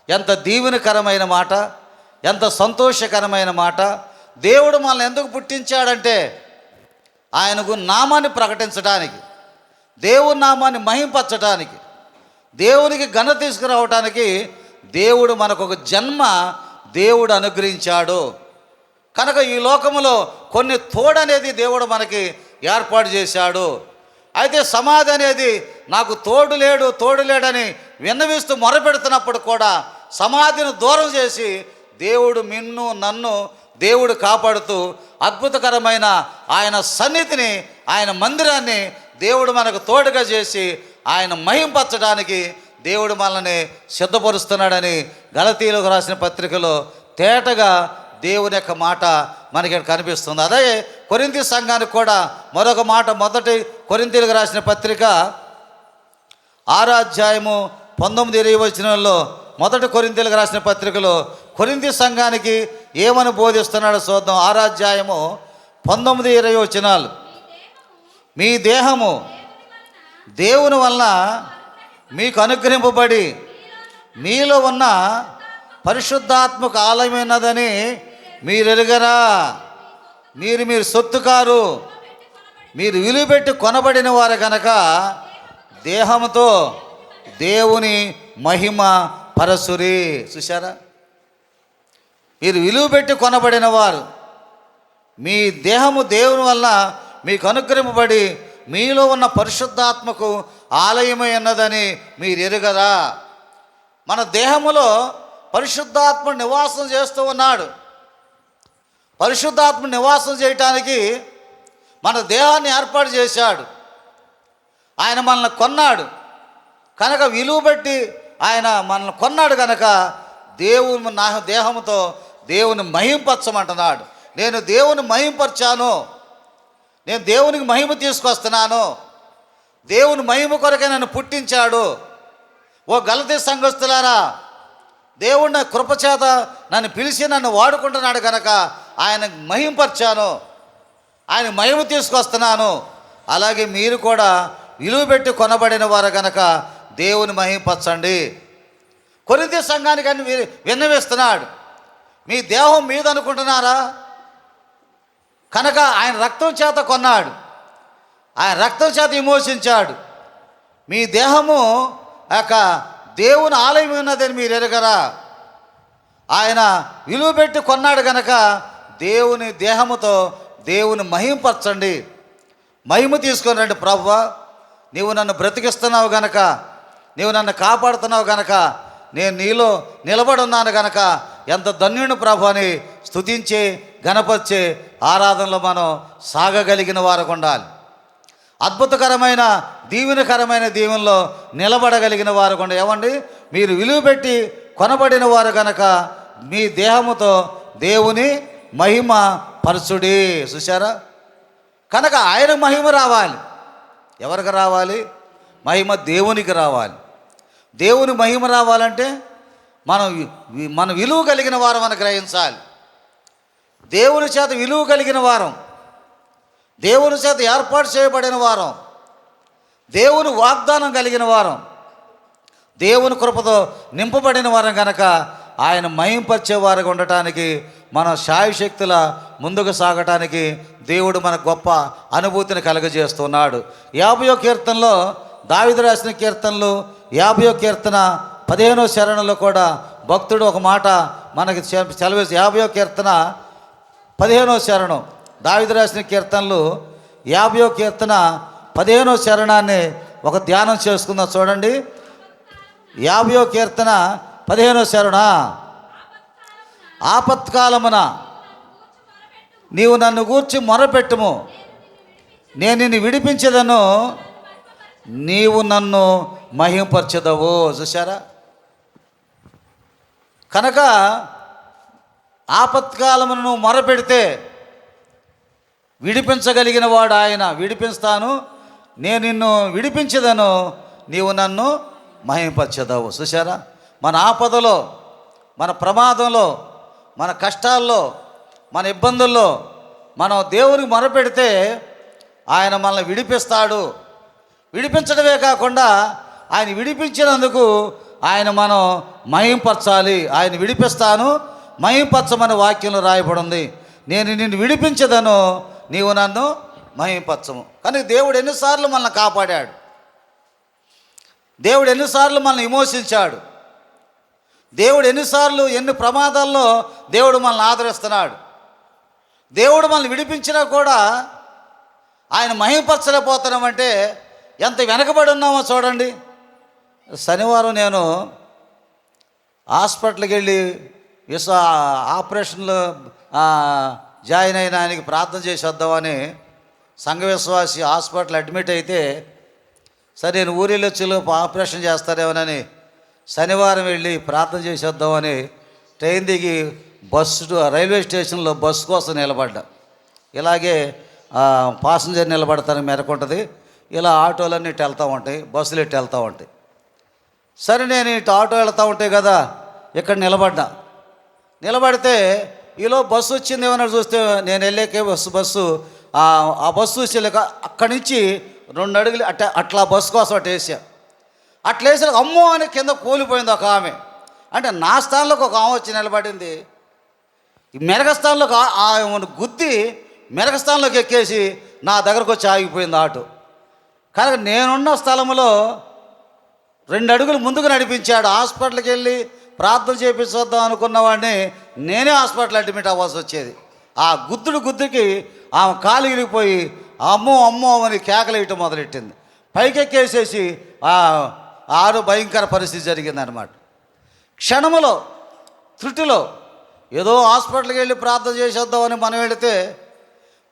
ఎంత దీవెనకరమైన మాట, ఎంత సంతోషకరమైన మాట. దేవుడు మనల్ని ఎందుకు పుట్టించాడంటే ఆయనకు నామాన్ని ప్రకటించడానికి, దేవుని నామాన్ని మహింపరచడానికి, దేవునికి ఘనత తీసుకురావడానికి దేవుడు మనకు ఒక జన్మ దేవుడు అనుగ్రహించాడు. కనుక ఈ లోకములో కొన్ని తోడనేది దేవుడు మనకి ఏర్పాటు చేశాడు. అయితే సమాధి అనేది నాకు తోడు లేడని విన్నవిస్తూ మొరపెడుతున్నప్పుడు కూడా సమాధిని దూరం చేసి దేవుడు నన్ను దేవుడు కాపాడుతూ అద్భుతకరమైన ఆయన సన్నిధిని, ఆయన మందిరాన్ని దేవుడు మనకు తోడుగా చేసి ఆయన మహింపరచడానికి దేవుడు మనల్ని సిద్ధపరుస్తున్నాడని గలతీయులకు రాసిన పత్రికలో తేటగా దేవుని యొక్క మాట మనకి కనిపిస్తుంది. అదే కొరింథీ సంఘానికి కూడా మరొక మాట, మొదటి కొరింథీయులకు రాసిన పత్రిక 6వ అధ్యాయము 19-20 మొదటి కొరింథీయులకు రాసిన పత్రికలో కొరింథీ సంఘానికి ఏమని బోధిస్తున్నాడో చూద్దాం. 6వ అధ్యాయము 19-20. మీ దేహము దేవుని వలన మీకు అనుగ్రహింపబడి మీలో ఉన్న పరిశుద్ధాత్మకు ఆలయమైనదని మీరు ఎరుగరా? మీరు సొత్తు కారు, మీరు విలువ పెట్టి కొనబడిన వారు గనక దేహంతో దేవుని మహిమ పరసురి. చూశారా? మీరు విలువ పెట్టి కొనబడిన వారు, మీ దేహము దేవుని వల్ల మీకు అనుగ్రహింపబడి మీలో ఉన్న పరిశుద్ధాత్మకు ఆలయమై ఉన్నదని మీరు ఎరుగరా? మన దేహములో పరిశుద్ధాత్మ నివాసం చేస్తూ ఉన్నాడు. పరిశుద్ధాత్మ నివాసం చేయటానికి మన దేహాన్ని ఏర్పాటు చేశాడు. ఆయన మనల్ని కొన్నాడు కనుక, విలువ పెట్టి ఆయన మనల్ని కొన్నాడు కనుక దేవుని నా దేహంతో దేవుని మహింపరచమంటున్నాడు. నేను దేవుని మహింపరిచాను, నేను దేవునికి మహిమ తీసుకొస్తున్నాను, దేవుని మహిమ కొరకే నన్ను పుట్టించాడు. ఓ గలతీ సంఘస్థులారా, దేవుడు నా కృపచేత నన్ను పిలిచి నన్ను వాడుకుంటున్నాడు కనుక ఆయన మహింపరిచాను, ఆయన మహిమ తీసుకొస్తున్నాను. అలాగే మీరు కూడా విలువ పెట్టి కొనబడిన వారు కనుక దేవుని మహింపరచండి. కొరింథీ సంఘానికి అని విన్నవిస్తున్నాడు. మీ దేహం మీద అనుకుంటున్నారా? కనుక ఆయన రక్తం చేత కొన్నాడు, ఆయన రక్తం చేత విమోచించాడు. మీ దేహము దేవుని ఆలయం ఉన్నదని మీరు ఎరగరా? ఆయన విలువ పెట్టి కొన్నాడు కనుక దేవుని దేహముతో దేవుని మహింపరచండి. మహిమ తీసుకొని రండి. ప్రభువా, నీవు నన్ను బ్రతికిస్తున్నావు గనక, నీవు నన్ను కాపాడుతున్నావు గనక, నేను నీలో నిలబడి ఉన్నాను గనక ఎంత ధన్యుని ప్రభు అని స్తుతించే గణపరిచే ఆరాధనలో మనం సాగగలిగిన వారు ఉండాలి. అద్భుతకరమైన దీవెనకరమైన దీవెనలో నిలబడగలిగిన వారు కొండ. ఏమండి, మీరు విలువ పెట్టి కొనబడిన వారు కనుక మీ దేహముతో దేవుని మహిమ పరచుడి. చూశారా? కనుక ఆయన మహిమ రావాలి. ఎవరికి రావాలి? మహిమ దేవునికి రావాలి. దేవుని మహిమ రావాలంటే మనం విలువ కలిగిన వారం అని గ్రహించాలి. దేవుని చేత విలువ కలిగిన వారం, దేవుని చేత ఏర్పాటు చేయబడిన వారం, దేవుని వాగ్దానం కలిగిన వారం, దేవుని కృపతో నింపబడిన వారం కనుక ఆయన మహింపరిచే వారిగా ఉండటానికి, మన శాయశక్తుల ముందుకు సాగటానికి దేవుడు మనకు గొప్ప అనుభూతిని కలుగజేస్తున్నాడు. 50వ కీర్తనలో దావీదు రాసిన కీర్తనలు 50వ కీర్తన 15వ శరణంలో కూడా భక్తుడు ఒక మాట మనకి సెలవేసి 50వ కీర్తన 15వ శరణం దావీదు రాసిన కీర్తనలు 50వ కీర్తన 15వ శరణాన్ని ఒక ధ్యానం చేసుకుందాం. చూడండి, 50వ కీర్తన 15వ శరణ. ఆపత్కాలమున నీవు నన్ను గూర్చి మొరపెట్టుము, నేను నిన్ను విడిపించదను, నీవు నన్ను మహింపరచెదవు. చూశారా? కనుక ఆపత్కాలమును నువ్వు మొరపెడితే విడిపించగలిగిన వాడు ఆయన. విడిపిస్తాను, నేను నిన్ను విడిపించదను, నీవు నన్ను మహింపరచెదవు. చూశారా? మన ఆపదలో, మన ప్రమాదంలో, మన కష్టాల్లో, మన ఇబ్బందుల్లో మనం దేవునికి మొరపెడితే ఆయన మనల్ని విడిపిస్తాడు. విడిపించడమే కాకుండా ఆయన విడిపించినందుకు ఆయన మనం మహింపరచాలి. ఆయన విడిపిస్తాను, మహింపరచమని వాక్యంలో రాయబడింది. నేను నిన్ను విడిపించదను, నీవు నన్ను మహింపరచము. కానీ దేవుడు ఎన్నిసార్లు మనల్ని కాపాడాడు, దేవుడు ఎన్నిసార్లు మనల్ని విమోచించాడు, దేవుడు ఎన్నిసార్లు ఎన్ని ప్రమాదాల్లో దేవుడు మనల్ని ఆదరిస్తున్నాడు. దేవుడు మనల్ని విడిపించినా కూడా ఆయన మహింపరచలేకపోతున్నామంటే ఎంత వెనకబడి ఉన్నామో చూడండి. శనివారం నేను హాస్పిటల్కి వెళ్ళి ఆపరేషన్లో జాయిన్ అయిన ఆయనకి ప్రార్థన చేసి వద్దామని సంఘ విశ్వాసి హాస్పిటల్ అడ్మిట్ అయితే, సరే నేను ఊరిలోచిలోపు ఆపరేషన్ చేస్తారేమోనని శనివారం వెళ్ళి ప్రార్థన చేసి వద్దామని ట్రైన్ దిగి రైల్వే స్టేషన్లో బస్సు కోసం నిలబడ్డా. ఇలాగే పాసింజర్ నిలబడతానికి మెరకుంటుంది, ఇలా ఆటోలన్నీ ఇటు వెళ్తూ ఉంటాయి, బస్సులు ఇటు వెళ్తూ ఉంటాయి. సరే నేను ఇటు ఆటో వెళ్తూ ఉంటే కదా ఇక్కడ నిలబడితే ఈలో బస్సు వచ్చింది ఏమన్నా చూస్తే నేను వెళ్ళాకే బస్సు ఆ బస్సు చూసేలేక అక్కడి నుంచి 2 అడుగులు అట్లా బస్సు కోసం అట్లా వేసాక అమ్మో అని కింద కూలిపోయింది ఒక ఆమె. అంటే నా స్థానంలోకి ఒక ఆమె వచ్చి నిలబడింది. ఈ మెరగ స్థానంలోకి ఆమెను గుద్ది మెరగ స్థానంలోకి ఎక్కేసి నా దగ్గరకు వచ్చి ఆగిపోయింది ఆటో. కనుక నేనున్న స్థలంలో 2 అడుగులు ముందుకు నడిపించాడు. హాస్పిటల్కి వెళ్ళి ప్రార్థన చేపించొద్దాం అనుకున్న వాడిని నేనే హాస్పిటల్ అడ్మిట్ అవ్వాల్సి వచ్చేది. ఆ గుద్దుకి ఆమె కాలు ఇరిగిపోయి అమ్మో అమ్మో అని కేకలేయటం మొదలెట్టింది. పైకెక్కేసేసి ఆరు భయంకర పరిస్థితి జరిగిందనమాట. క్షణములో త్రుటిలో ఏదో హాస్పిటల్కి వెళ్ళి ప్రార్థన చేసేద్దామని మనం వెళితే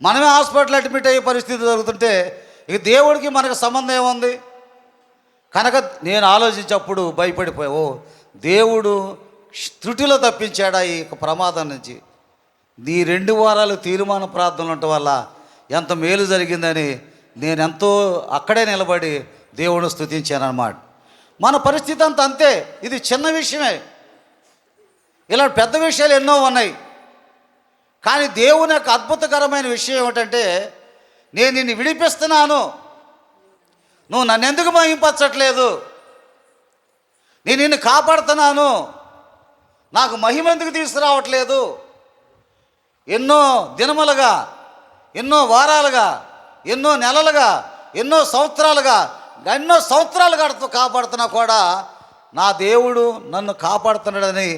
మనమే హాస్పిటల్ అడ్మిట్ అయ్యే పరిస్థితి జరుగుతుంటే ఇక దేవుడికి మనకు సంబంధం ఏముంది? కనుక నేను ఆలోచించప్పుడు భయపడిపోయా, ఓ దేవుడు త్రుటిలో తప్పించాడా ఈ ప్రమాదం నుంచి. ఈ 2 వారాలు తీర్మాన ప్రార్థనలు ఉండటం వల్ల ఎంత మేలు జరిగిందని నేనెంతో అక్కడే నిలబడి దేవుడిని స్తుతించాను అన్నమాట. మన పరిస్థితి అంతా అంతే. ఇది చిన్న విషయమే, ఇలా పెద్ద విషయాలు ఎన్నో ఉన్నాయి. కానీ దేవుని యొక్క అద్భుతకరమైన విషయం ఏమిటంటే, నేను నిన్ను విడిపిస్తున్నాను, నువ్వు నన్ను ఎందుకు మహింపరచట్లేదు, నేను నిన్ను కాపాడుతున్నాను, నాకు మహిమ ఎందుకు తీసుకురావట్లేదు. ఎన్నో దినములుగా, ఎన్నో వారాలుగా, ఎన్నో నెలలుగా, ఎన్నో సంవత్సరాలుగా కాపాడుతున్నా కూడా నా దేవుడు నన్ను కాపాడుతున్నాడని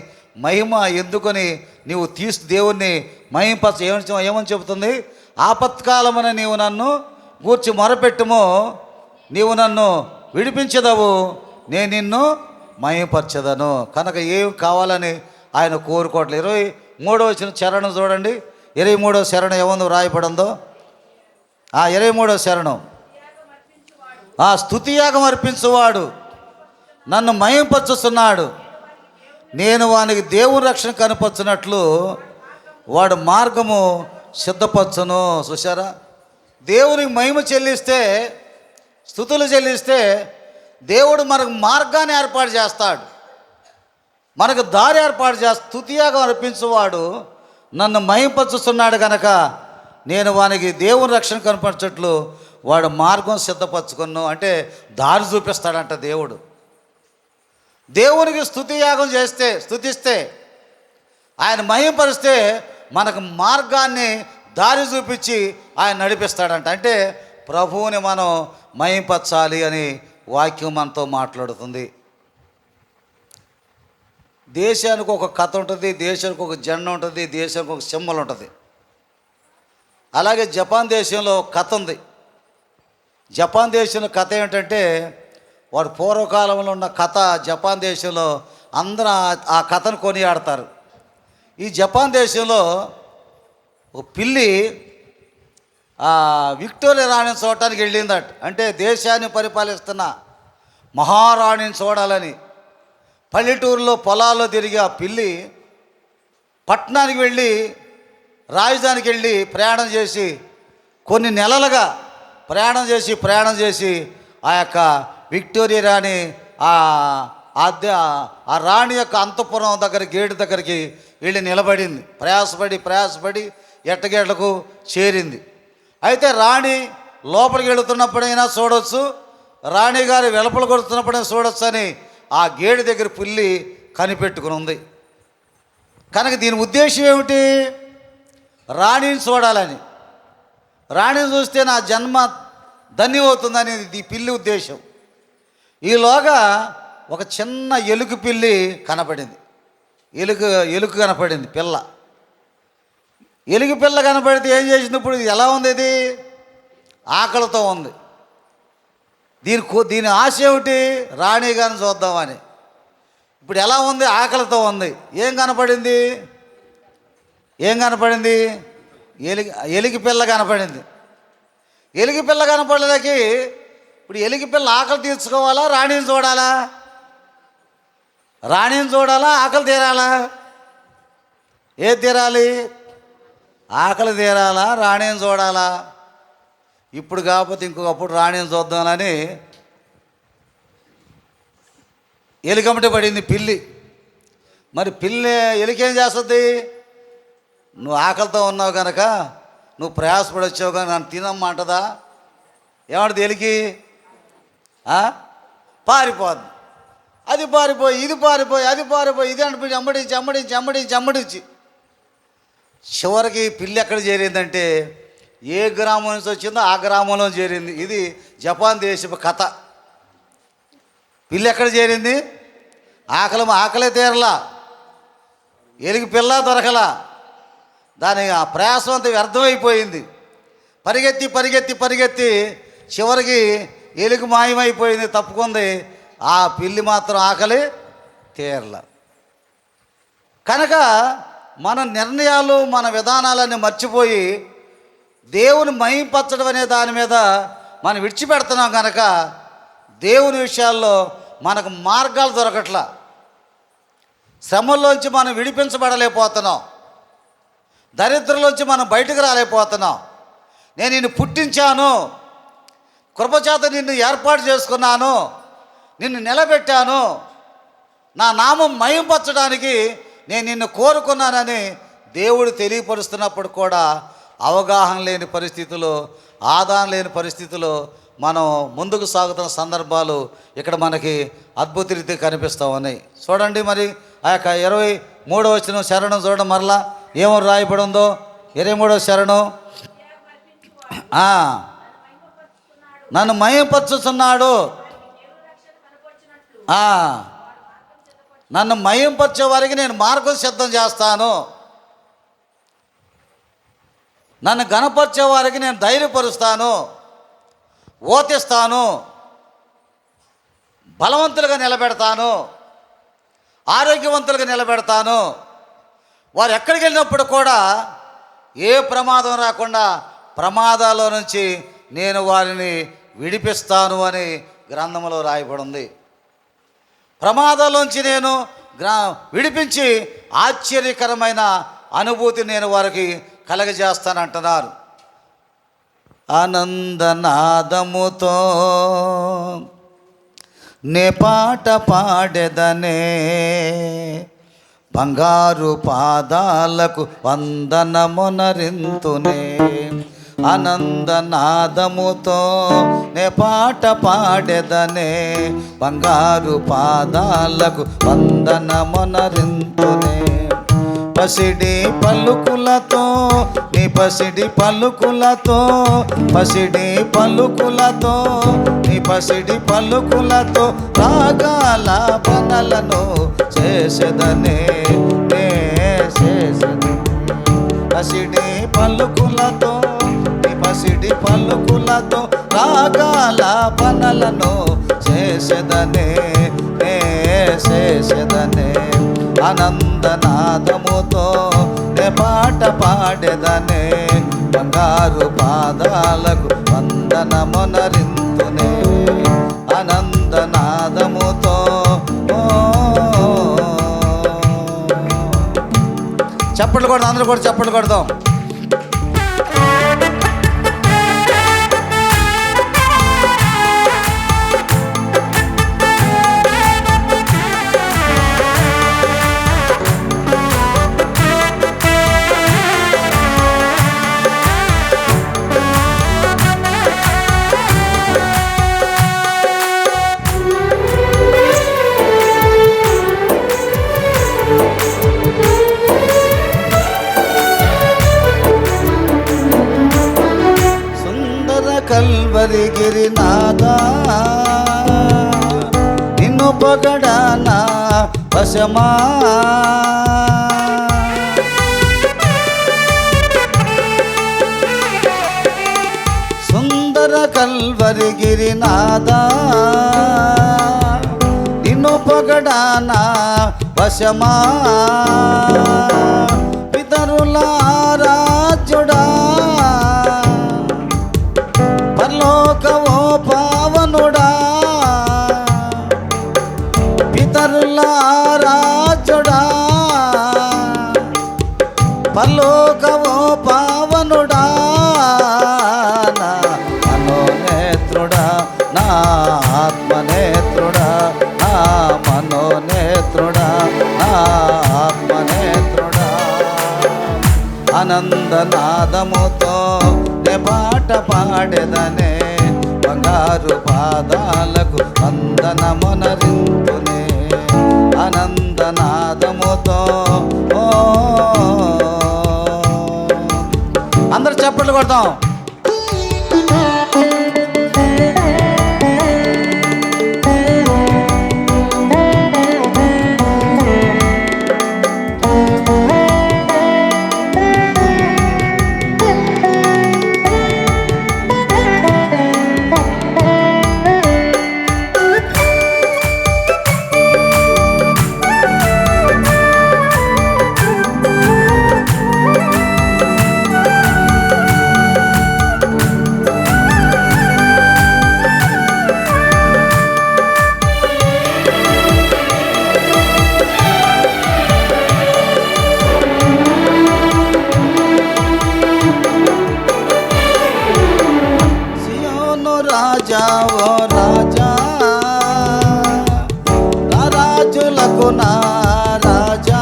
మహిమ ఎందుకని నీవు దేవుణ్ణి మహింపరచ ఏమని చెబుతుంది? ఆపత్కాలమున నీవు నన్ను గూర్చి మొరపెట్టుము, నీవు నన్ను విడిపించదవు, నేను నిన్ను మహింపరచదను. కనుక ఏం కావాలని ఆయన కోరుకోవట్లేదు. 23వ చరణం చూడండి. 23వ చరణం ఏముందో రాయబడిందో, 23వ చరణం. స్తుతియాగం అర్పించువాడు నన్ను మహింపరచుస్తున్నాడు, నేను వానికి దేవుని రక్షణ కనపరచున్నట్లు వాడు మార్గము సిద్ధపరచును. చూసారా, దేవునికి మహిమ చెల్లిస్తే, స్తుతులు చెల్లిస్తే దేవుడు మనకు మార్గాన్ని ఏర్పాటు చేస్తాడు, మనకు దారి ఏర్పాటు చేస్తాడు. స్తుతియాగం అర్పించువాడు నన్ను మహింపరచుస్తున్నాడు కనుక నేను వానికి దేవుని రక్షణ కనపరచట్లు వాడు మార్గం సిద్ధపరచుకున్నాను. అంటే దారి చూపిస్తాడంట దేవుడు. దేవునికి స్తుతియాగం స్తుతిస్తే ఆయన మహింపరిస్తే మనకు మార్గాన్ని దారి చూపించి ఆయన నడిపిస్తాడంట. అంటే ప్రభువుని మనం మహింపరచాలి అని వాక్యం మనతో మాట్లాడుతుంది. దేశానికి ఒక కథ ఉంటుంది, దేశానికి ఒక జెండా ఉంటుంది, దేశానికి ఒక సింబల్ ఉంటుంది. అలాగే జపాన్ దేశంలో కథ ఉంది. జపాన్ దేశంలో కథ ఏమిటంటే, వాడు పూర్వకాలంలో ఉన్న కథ జపాన్ దేశంలో అందరూ ఆ కథను కొనియాడతారు. ఈ జపాన్ దేశంలో ఒక పిల్లి విక్టోరియా రాణిని చూడటానికి వెళ్ళిందట. అంటే దేశాన్ని పరిపాలిస్తున్న మహారాణిని చూడాలని పల్లెటూరులో పొలాల్లో తిరిగి ఆ పిల్లి పట్టణానికి వెళ్ళి రాజధానికి వెళ్ళి ప్రయాణం చేసి కొన్ని నెలలుగా ప్రయాణం చేసి ఆ యొక్క విక్టోరియా రాణి ఆ రాణి యొక్క అంతఃపురం దగ్గర గేటు దగ్గరికి వెళ్ళి నిలబడింది. ప్రయాసపడి ఎట్టగేట్లకు చేరింది. అయితే రాణి లోపలికి వెళుతున్నప్పుడైనా చూడవచ్చు, రాణి గారి వెలుపల కొడుతున్నప్పుడైనా చూడవచ్చు అని ఆ గేటు దగ్గర పుల్లి కనిపెట్టుకుని ఉంది. కనుక దీని ఉద్దేశం ఏమిటి? రాణిని చూడాలని, రాణిని చూస్తే నా జన్మ ధన్యమవుతుందని ఈ పిల్లి ఉద్దేశం. ఈలోగా ఒక చిన్న ఎలుక పిల్లి కనపడింది. ఎలుక కనపడింది పిల్ల. ఎలుక పిల్ల కనపడితే ఏం చేసింది? ఇప్పుడు ఎలా ఉంది? ఇది ఆకలితో ఉంది. దీని ఆశ ఏమిటి? రాణి గారిని చూద్దామని. ఇప్పుడు ఎలా ఉంది? ఆకలితో ఉంది. ఏం కనపడింది? ఎలుక పిల్ల కనపడింది. ఎలుక పిల్ల కనపడలేకి ఇప్పుడు ఎలుక పిల్ల ఆకలి తీర్చుకోవాలా, రాణిని చూడాలా? రాణిని చూడాలా, ఆకలి తీరాలా? ఏది తీరాలి? ఆకలి తీరాలా, రాణిని చూడాలా? ఇప్పుడు కాకపోతే ఇంకొకప్పుడు రాణిని చూద్దామని ఎలుకమ్మట పడింది పిల్లి. మరి పిల్లి ఎలికేం చేస్తుంది? నువ్వు ఆకలితో ఉన్నావు కనుక, నువ్వు ప్రయాసపడి వచ్చావు కనుక నన్ను తినమ్మంటదా? ఏమంటది ఎలికి? పారిపోద్ది. అది పారిపోయి, ఇది పారిపోయి, అది పారిపోయి, ఇది అనిపించి అమ్మడించి చివరికి పిల్లి ఎక్కడ చేరిందంటే ఏ గ్రామం నుంచి వచ్చిందో ఆ గ్రామంలో చేరింది. ఇది జపాన్ దేశపు కథ. పిల్లి ఎక్కడ చేరింది? ఆకలే తీరలా, ఎలికి పిల్ల దొరకలా, దాని ఆ ప్రయాసం అంతా వ్యర్థమైపోయింది. పరిగెత్తి చివరికి ఎలుగు మాయమైపోయింది, తప్పుకుంది. ఆ పిల్లి మాత్రం ఆకలి తీరలా. కనుక మన నిర్ణయాలు, మన విధానాలన్నీ మర్చిపోయి దేవుని మహింపరచడం అనే దాని మీద మనం విడిచిపెడుతున్నాం. కనుక దేవుని విషయాల్లో మనకు మార్గాలు దొరకట్లా. శ్రమల్లోంచి మనం విడిపించబడలేకపోతున్నాం. దరిద్రంలోంచి మనం బయటకు రాలేకపోతున్నాం. నేను నిన్ను పుట్టించాను, కృపచేత నిన్ను ఏర్పాటు చేసుకున్నాను, నిన్ను నిలబెట్టాను, నా నామం మహింపరచడానికి నేను నిన్ను కోరుకున్నానని దేవుడు తెలియపరుస్తున్నప్పుడు కూడా అవగాహన లేని పరిస్థితులు, ఆదాయం లేని పరిస్థితులు మనం ముందుకు సాగుతున్న సందర్భాలు ఇక్కడ మనకి అద్భుత రీతి కనిపిస్తూ ఉన్నాయి. చూడండి, మరి ఆ యొక్క 23వ వచనం శరణం చూడడం మరలా ఏమో రాయబడి ఉందో. 23వ శరణం, నన్ను మహింపరచుచున్నాడు, నన్ను మహింపరిచే వారికి నేను మార్గం సిద్ధం చేస్తాను, నన్ను గణపరిచే వారికి నేను ధైర్యపరుస్తాను, ఓతిస్తాను, బలవంతులుగా నిలబెడతాను, ఆరోగ్యవంతులుగా నిలబెడతాను. వారు ఎక్కడికి వెళ్ళినప్పుడు కూడా ఏ ప్రమాదం రాకుండా ప్రమాదాల నుంచి నేను వారిని విడిపిస్తాను అని గ్రంథంలో రాయబడి ఉంది. ప్రమాదాల్లోంచి నేను విడిపించి ఆశ్చర్యకరమైన అనుభూతి నేను వారికి కలగజేస్తానంటున్నారు. ఆనందనాదముతో నే పాట పాడెదనే, బంగారు పాదాలకు వందనమునరింతునే. ఆనందనాదముతో నే పాట పాడెదనే, బంగారు పాదాలకు వందనమునరింతునే. పసిడి పలుకులతో నీ పసిడి పలుకులతో, పసిడి పలుకులతో నీ పసిడి పలుకులతో రాగాల పనలను చేసేదనే, చేసేదనే. పసిడి పలుకులతో నీ పసిడి పలుకులతో రాగాల పనలను చేసేదనే, చేసేదనే. ఆనందనాదముతో నే పాట పాడెదనే, బంగారు పాదాలకు వందనమునరింతునే. ఆనందనాదముతో చప్పట్లు కొడదాం, అందరూ కూడా చప్పట్లు కొడదాం. కల్వరి గిరినాథా నిన్ను పొగడానా వశమా, సుందర కల్వరి గిరినాథా నిన్ను పొగడానా వశమా. పితరుల రాజ్యుడా పరలోకవో పావనుడా, పితరుల రాజ్యుడా పరలోకవో పావనుడా. నా మనోనేత్రుడా, నా ఆత్మనేత్రుడా, నా మనో ఆనందనాదముతో నే పాట పాడెదనే, బంగారు పాదాలకు వందనమునరింతునే. ఆనందనాదముతో అందరు చప్పట్లు కొడతాం. రాజా ఓ రాజా, నా రాజులకు నా రాజా,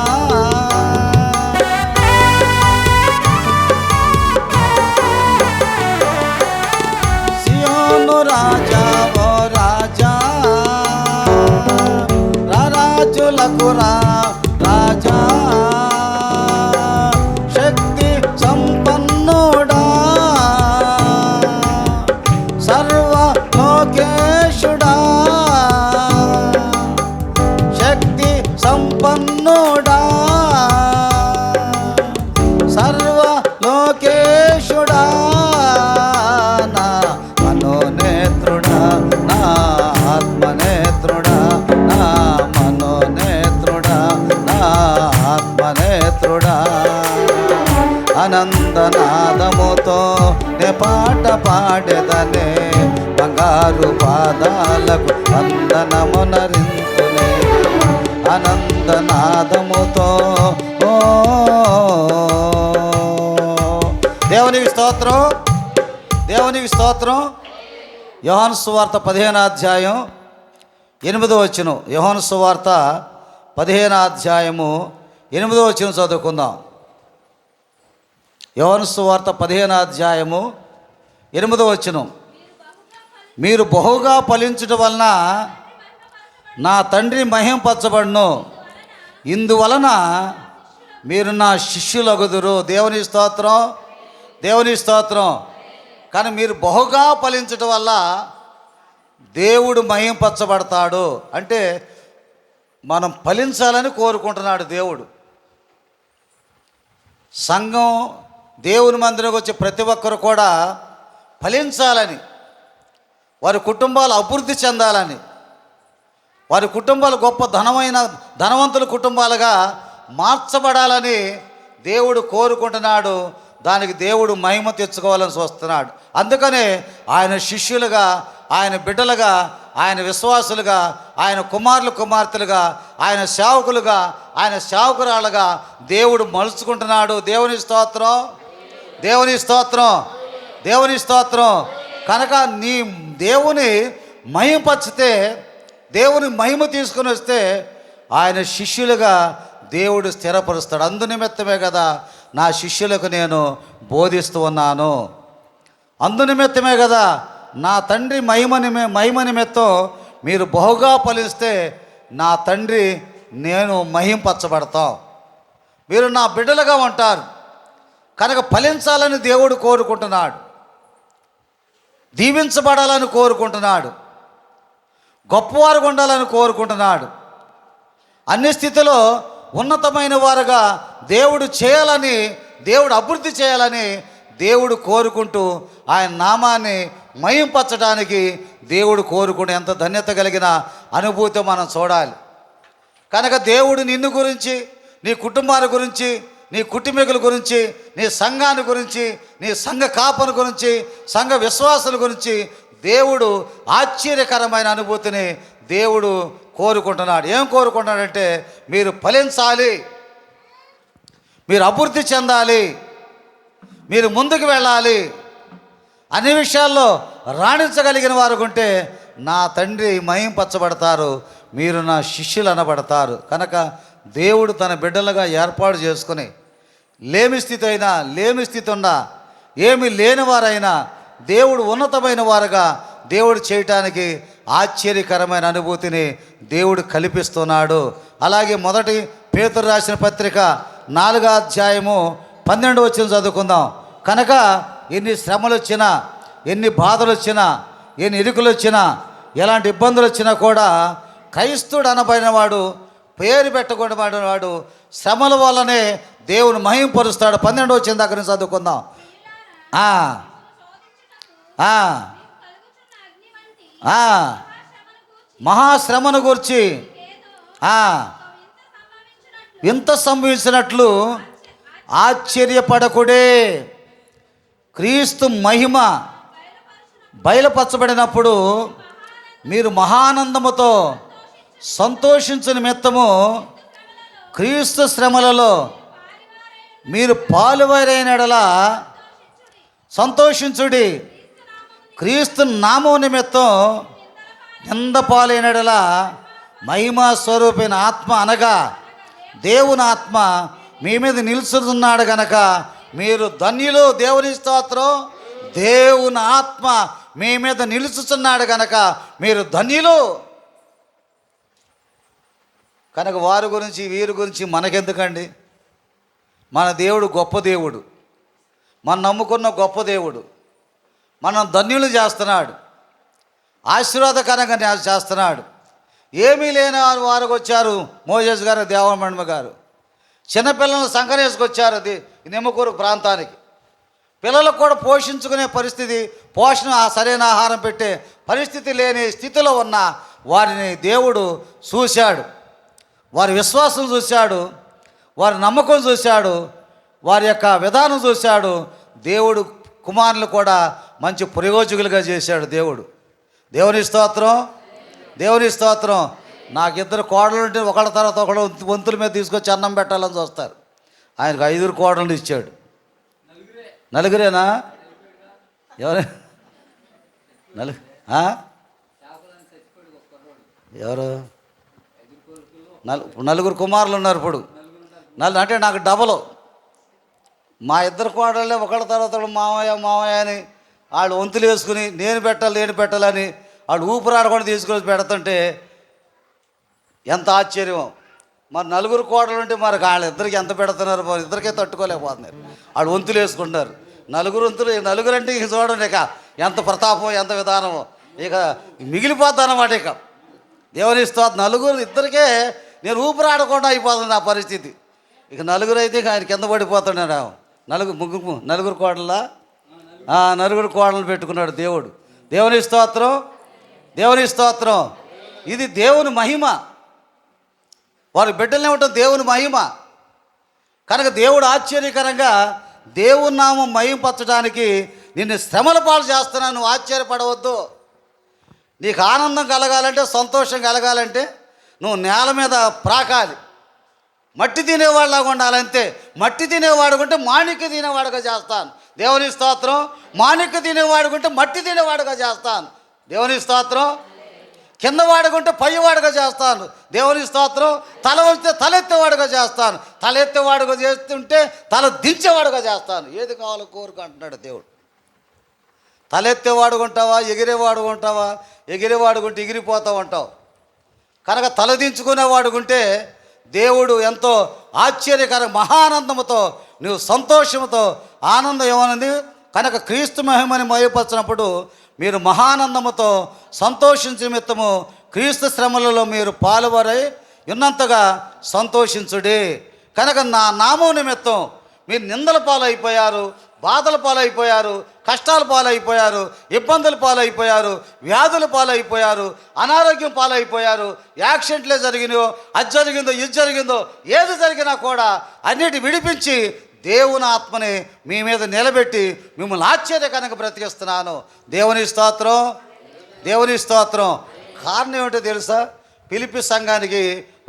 సియోను రాజా ఓ రాజా, నా రాజులకు రాజా, శక్తి సంపన్నుడా, సర్వలోకేశుడా, శక్తి సంపన్నుడా, సర్వలోకేశుడా, నా మనోనేత్రుడా, నా ఆత్మనేత్రుడా, నా మనోనేత్రుడా, నా ఆత్మనేత్రుడా. ఆనందనాదముతో నే పాట పాడెదనే, బంగారు పాదాలకు వందనమునరింతునే. ఆనందనాదముతో దేవునికి స్తోత్రం, దేవునికి స్తోత్రం. యోహాను సువార్త 15వ అధ్యాయం 8వ వచనం. యోహాను సువార్త 15వ అధ్యాయము 8వ వచనం చదువుకుందాం. యోహాను సువార్త 15వ అధ్యాయము 8వ వచనం. మీరు బహుగా ఫలించడం వలన నా తండ్రి మహింపరచబడును, ఇందువలన మీరు నా శిష్యులగుదురు. దేవుని స్తోత్రం, దేవుని స్తోత్రం. కానీ మీరు బహుగా ఫలించడం వల్ల దేవుడు మహింపరచబడతాడు. అంటే మనం ఫలించాలని కోరుకుంటున్నాడు దేవుడు. సంఘం దేవుని మందిరంకి వచ్చే ప్రతి ఒక్కరు కూడా ఫలించాలని, వారి కుటుంబాలు అభివృద్ధి చెందాలని, వారి కుటుంబాలు గొప్ప ధనవంతుల కుటుంబాలుగా మార్చబడాలని దేవుడు కోరుకుంటున్నాడు. దానికి దేవుడు మహిమ తెచ్చుకోవాలని చూస్తున్నాడు. అందుకనే ఆయన శిష్యులుగా, ఆయన బిడ్డలుగా, ఆయన విశ్వాసులుగా, ఆయన కుమారులు కుమార్తెలుగా, ఆయన సేవకులుగా, ఆయన సేవకురాలుగా దేవుడు మలుచుకుంటున్నాడు. దేవుని స్తోత్రం, దేవుని స్తోత్రం, దేవుని స్తోత్రం. కనుక నీ దేవుని మహిమపరిచితే, దేవుని మహిమ తీసుకుని వస్తే ఆయన శిష్యులుగా దేవుడు స్థిరపరుస్తాడు. అందునిమిత్తమే కదా నా శిష్యులకు నేను బోధిస్తూ ఉన్నాను. అందునిమిత్తమే కదా నా తండ్రి మహిమ నిమిత్తం మీరు బహుగా ఫలిస్తే నా తండ్రి నేను మహింపరచబడతాం. మీరు నా బిడ్డలుగా ఉంటారు కనుక ఫలించాలని దేవుడు కోరుకుంటున్నాడు, దీవించబడాలని కోరుకుంటున్నాడు, గొప్పవారుగా ఉండాలని కోరుకుంటున్నాడు. అన్ని స్థితిలో ఉన్నతమైన వారుగా దేవుడు చేయాలని, దేవుడు అభివృద్ధి చేయాలని దేవుడు కోరుకుంటూ ఆయన నామాన్ని మహింపరచడానికి దేవుడు కోరుకునే ఎంత ధన్యత కలిగిన అనుభూతి మనం చూడాలి. కనుక దేవుడు నిన్ను గురించి, నీ కుటుంబాల గురించి, నీ కుటుంబీకుల గురించి, నీ సంఘాన్ని గురించి, నీ సంఘ కాపను గురించి, సంఘ విశ్వాసుల గురించి దేవుడు ఆశ్చర్యకరమైన అనుభూతిని దేవుడు కోరుకుంటున్నాడు. ఏం కోరుకుంటున్నాడంటే మీరు ఫలించాలి, మీరు అభివృద్ధి చెందాలి, మీరు ముందుకు వెళ్ళాలి, అన్ని విషయాల్లో రాణించగలిగిన వారు ఉంటే నా తండ్రి మహింపరచబడతారు, మీరు నా శిష్యులు అనబడతారు. కనుక దేవుడు తన బిడ్డలుగా ఏర్పాటు చేసుకుని లేమి స్థితి ఉన్నా, ఏమి లేనివారైనా దేవుడు ఉన్నతమైన వారుగా దేవుడు చేయటానికి ఆశ్చర్యకరమైన అనుభూతిని దేవుడు కల్పిస్తున్నాడు. అలాగే మొదటి పేతురు రాసిన పత్రిక 4వ అధ్యాయము 12వ వచనం చదువుకుందాం. కనుక ఎన్ని శ్రమలు వచ్చినా, ఎన్ని బాధలు వచ్చినా, ఎన్ని ఇరుకులు వచ్చినా, ఎలాంటి ఇబ్బందులు వచ్చినా కూడా క్రైస్తుడు అనబడిన వాడు, పేరు పెట్టకూడబడిన వాడు శ్రమల వల్లనే దేవుని మహింపరుస్తాడు. 12వ వచనం దగ్గర నుంచి చదువుకుందాం. మహాశ్రమను గూర్చి ఇంత సంభవించినట్లు ఆశ్చర్యపడకుడే. క్రీస్తు మహిమ బయలుపరచబడినప్పుడు మీరు మహానందముతో సంతోషించు నిమిత్తము క్రీస్తు శ్రమలలో మీరు పాలువారైన యెడల సంతోషించుడి. క్రీస్తు నామము నిమిత్తం నింద పాలైన యెడల మహిమా స్వరూపైన ఆత్మ అనగా దేవుని ఆత్మ మీ మీద నిలుచున్నాడు గనక మీరు ధన్యులు. దేవుని స్తోత్రం. దేవుని ఆత్మ మీ మీద నిలుచుచున్నాడు గనక మీరు ధన్యులు. కనుక వారి గురించి వీరి గురించి మనకెందుకండి? మన దేవుడు గొప్ప దేవుడు, మనం నమ్ముకున్న గొప్ప దేవుడు, మనం ధన్యులు చేస్తున్నాడు, ఆశీర్వాదకరంగా చేస్తున్నాడు. ఏమీ లేని వారికి వచ్చారు మోజేస్ గారు, దేవమణిమ గారు. చిన్నపిల్లలను సంకరేసుకొచ్చారు అది నిమ్మకూరు ప్రాంతానికి. పిల్లలకు కూడా పోషించుకునే పరిస్థితి, పోషణ సరైన ఆహారం పెట్టే పరిస్థితి లేని స్థితిలో ఉన్న వారిని దేవుడు చూశాడు. వారి విశ్వాసం చూశాడు, వారి నమ్మకం చూశాడు, వారి యొక్క విధానం చూశాడు. దేవుడు కుమారులు కూడా మంచి ప్రయోజకులుగా చేశాడు దేవుడు. దేవుని స్తోత్రం, దేవుని స్తోత్రం. నాకు 2 కోడలు ఉంటే ఒకళ్ళ తర్వాత ఒకళ్ళు వంతుల మీద తీసుకొచ్చి అన్నం పెట్టాలని చూస్తారు. ఆయనకు 5 కోడలు ఇచ్చాడు. నలుగురేనా? ఎవరు? ఎవరు? నలుగురు కుమారులు ఉన్నారు ఇప్పుడు. అంటే నాకు డబలు. మా 2 కోడళ్ళే ఒకళ్ళ తర్వాత మామయ్య అని వాళ్ళు వంతులు వేసుకుని నేను పెట్టాలని వాళ్ళు ఊపిరాడకుండా తీసుకొని పెడుతుంటే ఎంత ఆశ్చర్యం. మరి 4 కోడలు ఉంటే మరి వాళ్ళిద్దరికి ఎంత పెడుతున్నారు? మరి ఇద్దరికే తట్టుకోలేకపోతున్నారు. వాళ్ళు వంతులు వేసుకుంటున్నారు. 4 వంతులు, 4 అంటే ఇక చూడండి ఇక ఎంత ప్రతాపం, ఎంత విధానమో ఇక మిగిలిపోద్ది అన్నమాట. ఇక దేవుని స్తోత్రం. 4 ఇద్దరికే నేను ఊపిరాడకుండా అయిపోతుంది ఆ పరిస్థితి. ఇక 4 అయితే ఇక ఆయన కింద పడిపోతున్నాడు. 4 కోడలా? 4 కోడలు పెట్టుకున్నాడు దేవుడు. దేవుని స్తోత్రం, దేవుని స్తోత్రం. ఇది దేవుని మహిమ. వారి బిడ్డలనే ఉంటుంది దేవుని మహిమ. కనుక దేవుడు ఆశ్చర్యకరంగా దేవుని నామం మహిమపరచడానికి నిన్ను శ్రమల పాలు చేస్తున్నాను. నువ్వు ఆశ్చర్యపడవద్దు. నీకు ఆనందం కలగాలంటే, సంతోషం కలగాలంటే నువ్వు నేల మీద ప్రాకాలి. మట్టి తినేవాళ్ళగా ఉండాలంతే. మట్టి తినేవాడుకుంటే మాణిక్య తినేవాడుగా చేస్తాను. దేవుని స్తోత్రం. మాణిక్య తినేవాడుకుంటే మట్టి తినేవాడుగా చేస్తాను. దేవుని స్తోత్రం. కింద వాడుకుంటే పైవాడుగా చేస్తాను. దేవుని స్తోత్రం. తల ఉంచితే తలెత్తేవాడుగా చేస్తాను. తలెత్తేవాడుగా చేస్తుంటే తల దించేవాడుగా చేస్తాను. ఏది కావాలో కోరుకు అంటున్నాడు దేవుడు. తలెత్తేవాడుకుంటావా, ఎగిరేవాడుకుంటావా? ఎగిరేవాడుకుంటే ఎగిరిపోతూ ఉంటావు. కనుక తలదించుకునేవాడుకుంటే దేవుడు ఎంతో ఆశ్చర్యకర మహానందముతో నువ్వు సంతోషంతో ఆనందం ఏమన్నది. కనుక క్రీస్తు మహిమని మహిమపరచినప్పుడు మీరు మహానందముతో సంతోషించే నిమిత్తము క్రీస్తు శ్రమలలో మీరు పాలువారై ఉన్నంతగా సంతోషించుడి. కనుక నా నామం నిమిత్తం మీరు నిందల పాలైపోయారు, బాధల పాలైపోయారు, కష్టాల పాలైపోయారు, ఇబ్బందుల పాలైపోయారు, వ్యాధుల పాలైపోయారు, అనారోగ్యం పాలైపోయారు, యాక్సిడెంట్లే జరిగినాయో, అది జరిగిందో, ఇది జరిగిందో, ఏది జరిగినా కూడా అన్నిటి విడిపించి దేవుని ఆత్మని మీ మీద నిలబెట్టి మిమ్మల్ని ఆశ్చర్యకరంగా బ్రతికిస్తున్నాను. దేవుని స్తోత్రం, దేవుని స్తోత్రం. కారణం ఏమిటో తెలుసా? ఫిలిప్పీ సంఘానికి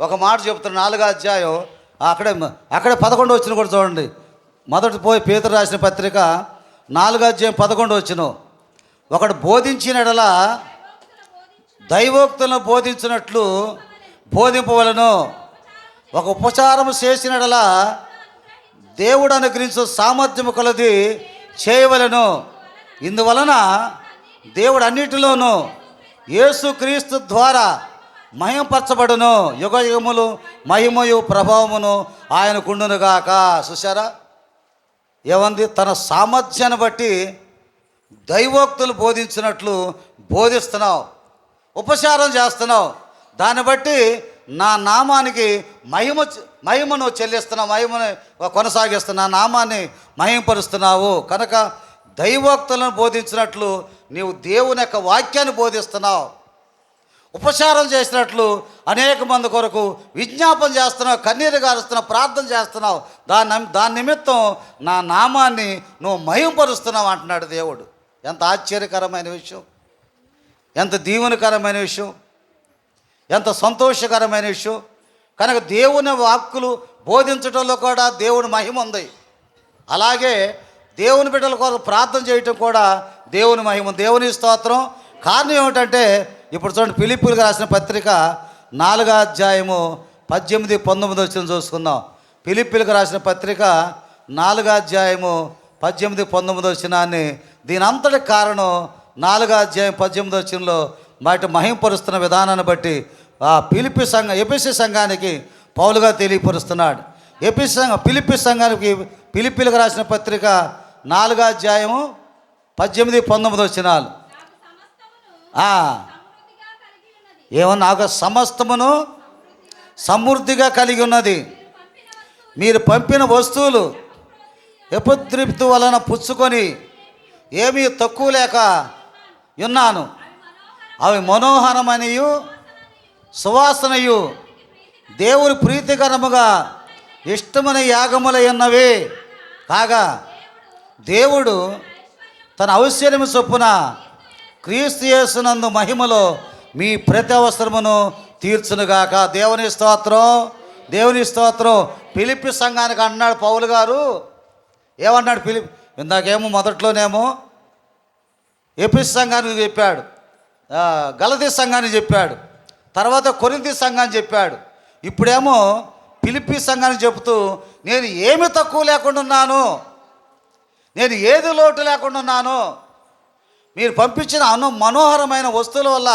ఒక మాట చెప్తున్నా. 4వ అధ్యాయం అక్కడే 11 వచ్చిన కూడా చూడండి. మొదటి పేతురు రాసిన పత్రిక 4వ అధ్యాయం 11 వచ్చిన. ఒకడు బోధించిన దైవోక్తులను బోధించినట్లు బోధింపవలను. ఒక ఉపచారం చేసిన దేవుడు అనుగ్రహించు సామర్థ్యము కొలది చేయవలెను. ఇందువలన దేవుడు అన్నిటిలోనూ యేసుక్రీస్తు ద్వారా మహిమపరచబడును. యుగ యుగములు మహిమయు ప్రభావమును ఆయనకుండునుగాక. చూసారా ఏమంది? తన సామర్థ్యాన్ని బట్టి దైవోక్తులు బోధించినట్లు బోధిస్తున్నావు, ఉపచారం చేస్తున్నావు. దాన్ని బట్టి నా నామానికి మహిమను చెల్లిస్తున్నావు, మహిమను కొనసాగిస్తున్నా, నామాన్ని మహిమపరుస్తున్నావు. కనుక దైవోక్తులను బోధించినట్లు నీవు దేవుని యొక్క వాక్యాన్ని బోధిస్తున్నావు, ఉపచారం చేసినట్లు అనేక మంది కొరకు విజ్ఞాపన చేస్తున్నావు, కన్నీరు గారుస్తున్నావు, ప్రార్థన చేస్తున్నావు. దాని నిమిత్తం నా నామాన్ని నువ్వు మహిమపరుస్తున్నావు అంటున్నాడు దేవుడు. ఎంత ఆశ్చర్యకరమైన విషయం, ఎంత దీవెనకరమైన విషయం, ఎంత సంతోషకరమైన విషయం. కనుక దేవుని వాక్కులు బోధించడంలో కూడా దేవుని మహిమ ఉంది. అలాగే దేవుని బిడ్డల కొరకు ప్రార్థన చేయటం కూడా దేవుని మహిమ. దేవుని స్తోత్రం. కారణం ఏమిటంటే ఇప్పుడు చూడండి, ఫిలిప్పీయులకు రాసిన పత్రిక 4వ అధ్యాయము 18, 19 వచ్చిన చూసుకుందాం. ఫిలిప్పీయులకు రాసిన పత్రిక 4వ అధ్యాయము 18, 19 వచ్చినాన్ని. దీని అంతటి కారణం 4వ అధ్యాయం 18 వచ్చినలో వాటి మహిమపరుస్తున్న విధానాన్ని బట్టి ఆ ఎఫెసీ సంఘానికి పౌలుగా తెలియపరుస్తున్నాడు. ఫిలిప్పీ సంఘానికి ఫిలిప్పీలకు రాసిన పత్రిక 4వ అధ్యాయము 18, 19 వచ్చినాలు. ఏమన్నా? నాకు సమస్తమును సమృద్ధిగా కలిగి ఉన్నది. మీరు పంపిన వస్తువులు ఎపద్రిప్తు వలన పుచ్చుకొని ఏమీ తక్కువ లేక ఉన్నాను. అవి మనోహరమనియు సువాసనయు దేవుని ప్రీతికరముగా ఇష్టమైన యాగములై ఉన్నవి కాగా, దేవుడు తన ఐశ్వర్యము చొప్పున క్రీస్తు యేసునందు మహిమలో మీ ప్రతి అవసరమును తీర్చునుగాక. దేవుని స్తోత్రం, దేవుని స్తోత్రం. ఫిలిప్పీ సంఘానికి అన్నాడు పౌలు గారు. ఏమన్నాడు? ఇందాకేమో మొదట్లోనేమో ఎఫెసీ సంఘానికి చెప్పాడు, గలతీ సంఘానికి చెప్పాడు, తర్వాత కొరింథీ సంఘాన్ని చెప్పాడు. ఇప్పుడేమో ఫిలిప్పీ సంఘానికి చెబుతూ నేను ఏమి తక్కువ లేకుండా ఉన్నాను, నేను ఏది లోటు లేకుండా ఉన్నాను. మీరు పంపించిన మనోహరమైన వస్తువుల వల్ల,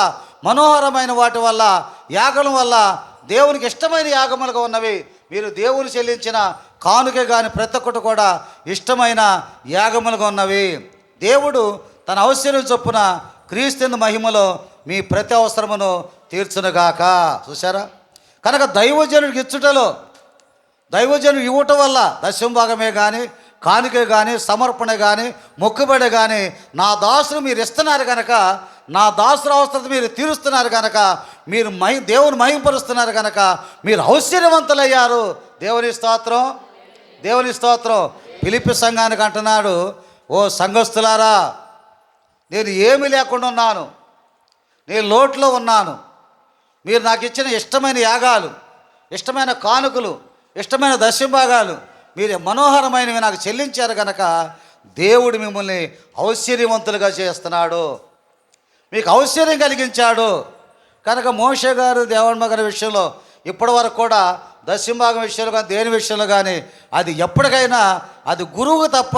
మనోహరమైన వాటి వల్ల, యాగం వల్ల దేవునికి ఇష్టమైన యాగములుగా ఉన్నవి. మీరు దేవుని చెల్లించిన కానుక కానీ ప్రతి ఒక్కటి కూడా ఇష్టమైన యాగములుగా ఉన్నవి. దేవుడు తన ఐశ్వర్యం చొప్పున క్రీస్తు మహిమలో మీ ప్రతి అవసరమును తీర్చునుగాక. చూసారా? కనుక దైవజనుడికి ఇచ్చుటలో, దైవజనుడు ఇవ్వటం వల్ల దశమ భాగమే కానీ, కానుక కానీ, సమర్పణ కానీ, మొక్కుబడి కానీ నా దాసులు మీరు ఇస్తున్నారు కనుక, నా దాసుల అవసరం మీరు తీరుస్తున్నారు కనుక, మీరు దేవుని మహింపరుస్తున్నారు కనుక మీరు ఐశ్వర్యవంతులయ్యారు. దేవుని స్తోత్రం, దేవుని స్తోత్రం. ఫిలిప్పీ సంఘానికి అంటున్నాడు, ఓ సంఘస్థులారా, నేను ఏమీ లేకుండా ఉన్నాను, నేను లోట్లో ఉన్నాను. మీరు నాకు ఇచ్చిన ఇష్టమైన యాగాలు, ఇష్టమైన కానుకలు, ఇష్టమైన దశభాగాలు మీరు మనోహరమైనవి నాకు చెల్లించారు కనుక దేవుడు మిమ్మల్ని ఐశ్వర్యవంతులుగా చేస్తున్నాడు, మీకు ఐశ్వర్యం కలిగించాడు. కనుక మోషే గారు దేవమ్మ గారి విషయంలో ఇప్పటి వరకు కూడా దశభాగం విషయంలో కానీ, దేని విషయంలో కానీ అది ఎప్పటికైనా అది గురువుకు తప్ప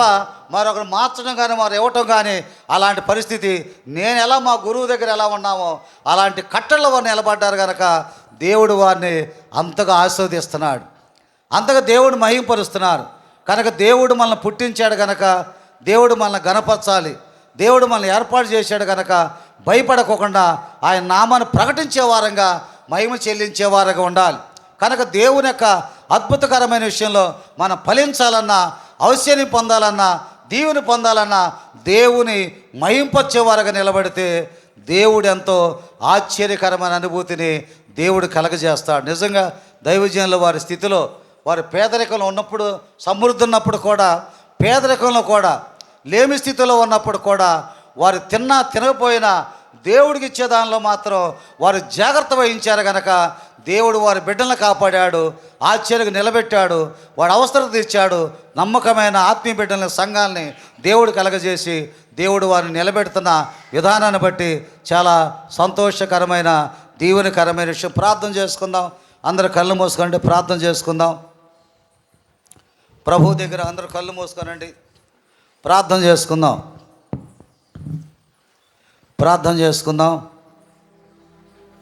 మరొకరు మార్చడం కానీ, మరో ఇవ్వటం కానీ అలాంటి పరిస్థితి. నేను ఎలా మా గురువు దగ్గర ఎలా ఉన్నామో అలాంటి కట్టల్లో వారు నిలబడ్డారు కనుక దేవుడు వారిని అంతగా ఆస్వాదిస్తున్నాడు, అంతగా దేవుడు మహింపరుస్తున్నారు. కనుక దేవుడు మనల్ని పుట్టించాడు కనుక, దేవుడు మనల్ని గణపరచాలి, దేవుడు మనల్ని ఏర్పాటు చేశాడు కనుక భయపడకుండా ఆయన నామాన్ని ప్రకటించే వారంగా, మహిమ చెల్లించే వారంగా ఉండాలి. కనుక దేవుని యొక్క అద్భుతకరమైన విషయంలో మనం ఫలించాలన్నా, ఐశ్వర్యం పొందాలన్నా, దీవుని పొందాలన్నా దేవుని మహింపచ్చేవారుగా నిలబడితే దేవుడు ఎంతో ఆశ్చర్యకరమైన అనుభూతిని దేవుడు కలగజేస్తాడు. నిజంగా దైవజనుల వారి స్థితిలో, వారి పేదరికంలో ఉన్నప్పుడు, సమృద్ధి ఉన్నప్పుడు కూడా, పేదరికంలో కూడా, లేమి స్థితిలో ఉన్నప్పుడు కూడా, వారు తినకపోయినా దేవుడికి ఇచ్చే దానిలో మాత్రం వారు జాగ్రత్త వహించారు కనుక దేవుడు వారి బిడ్డలను కాపాడాడు, ఆశ్చర్యంగా నిలబెట్టాడు, వాడు అవసరం తీర్చాడు. నమ్మకమైన ఆత్మీయ బిడ్డలని, సంఘాలని దేవుడు కలగజేసి దేవుడు వారిని నిలబెడుతున్న విధానాన్ని బట్టి చాలా సంతోషకరమైన, దీవెనకరమైన విషయం. ప్రార్థన చేసుకుందాం. అందరూ కళ్ళు మూసుకుంటే ప్రార్థన చేసుకుందాం. ప్రభు దగ్గర అందరూ కళ్ళు మూసుకోనండి, ప్రార్థన చేసుకుందాం. ప్రార్థన చేసుకుందాం.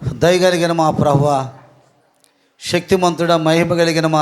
దయగలిగిన మా ప్రభువా, శక్తిమంతుడ, మహిమ కలిగిన మా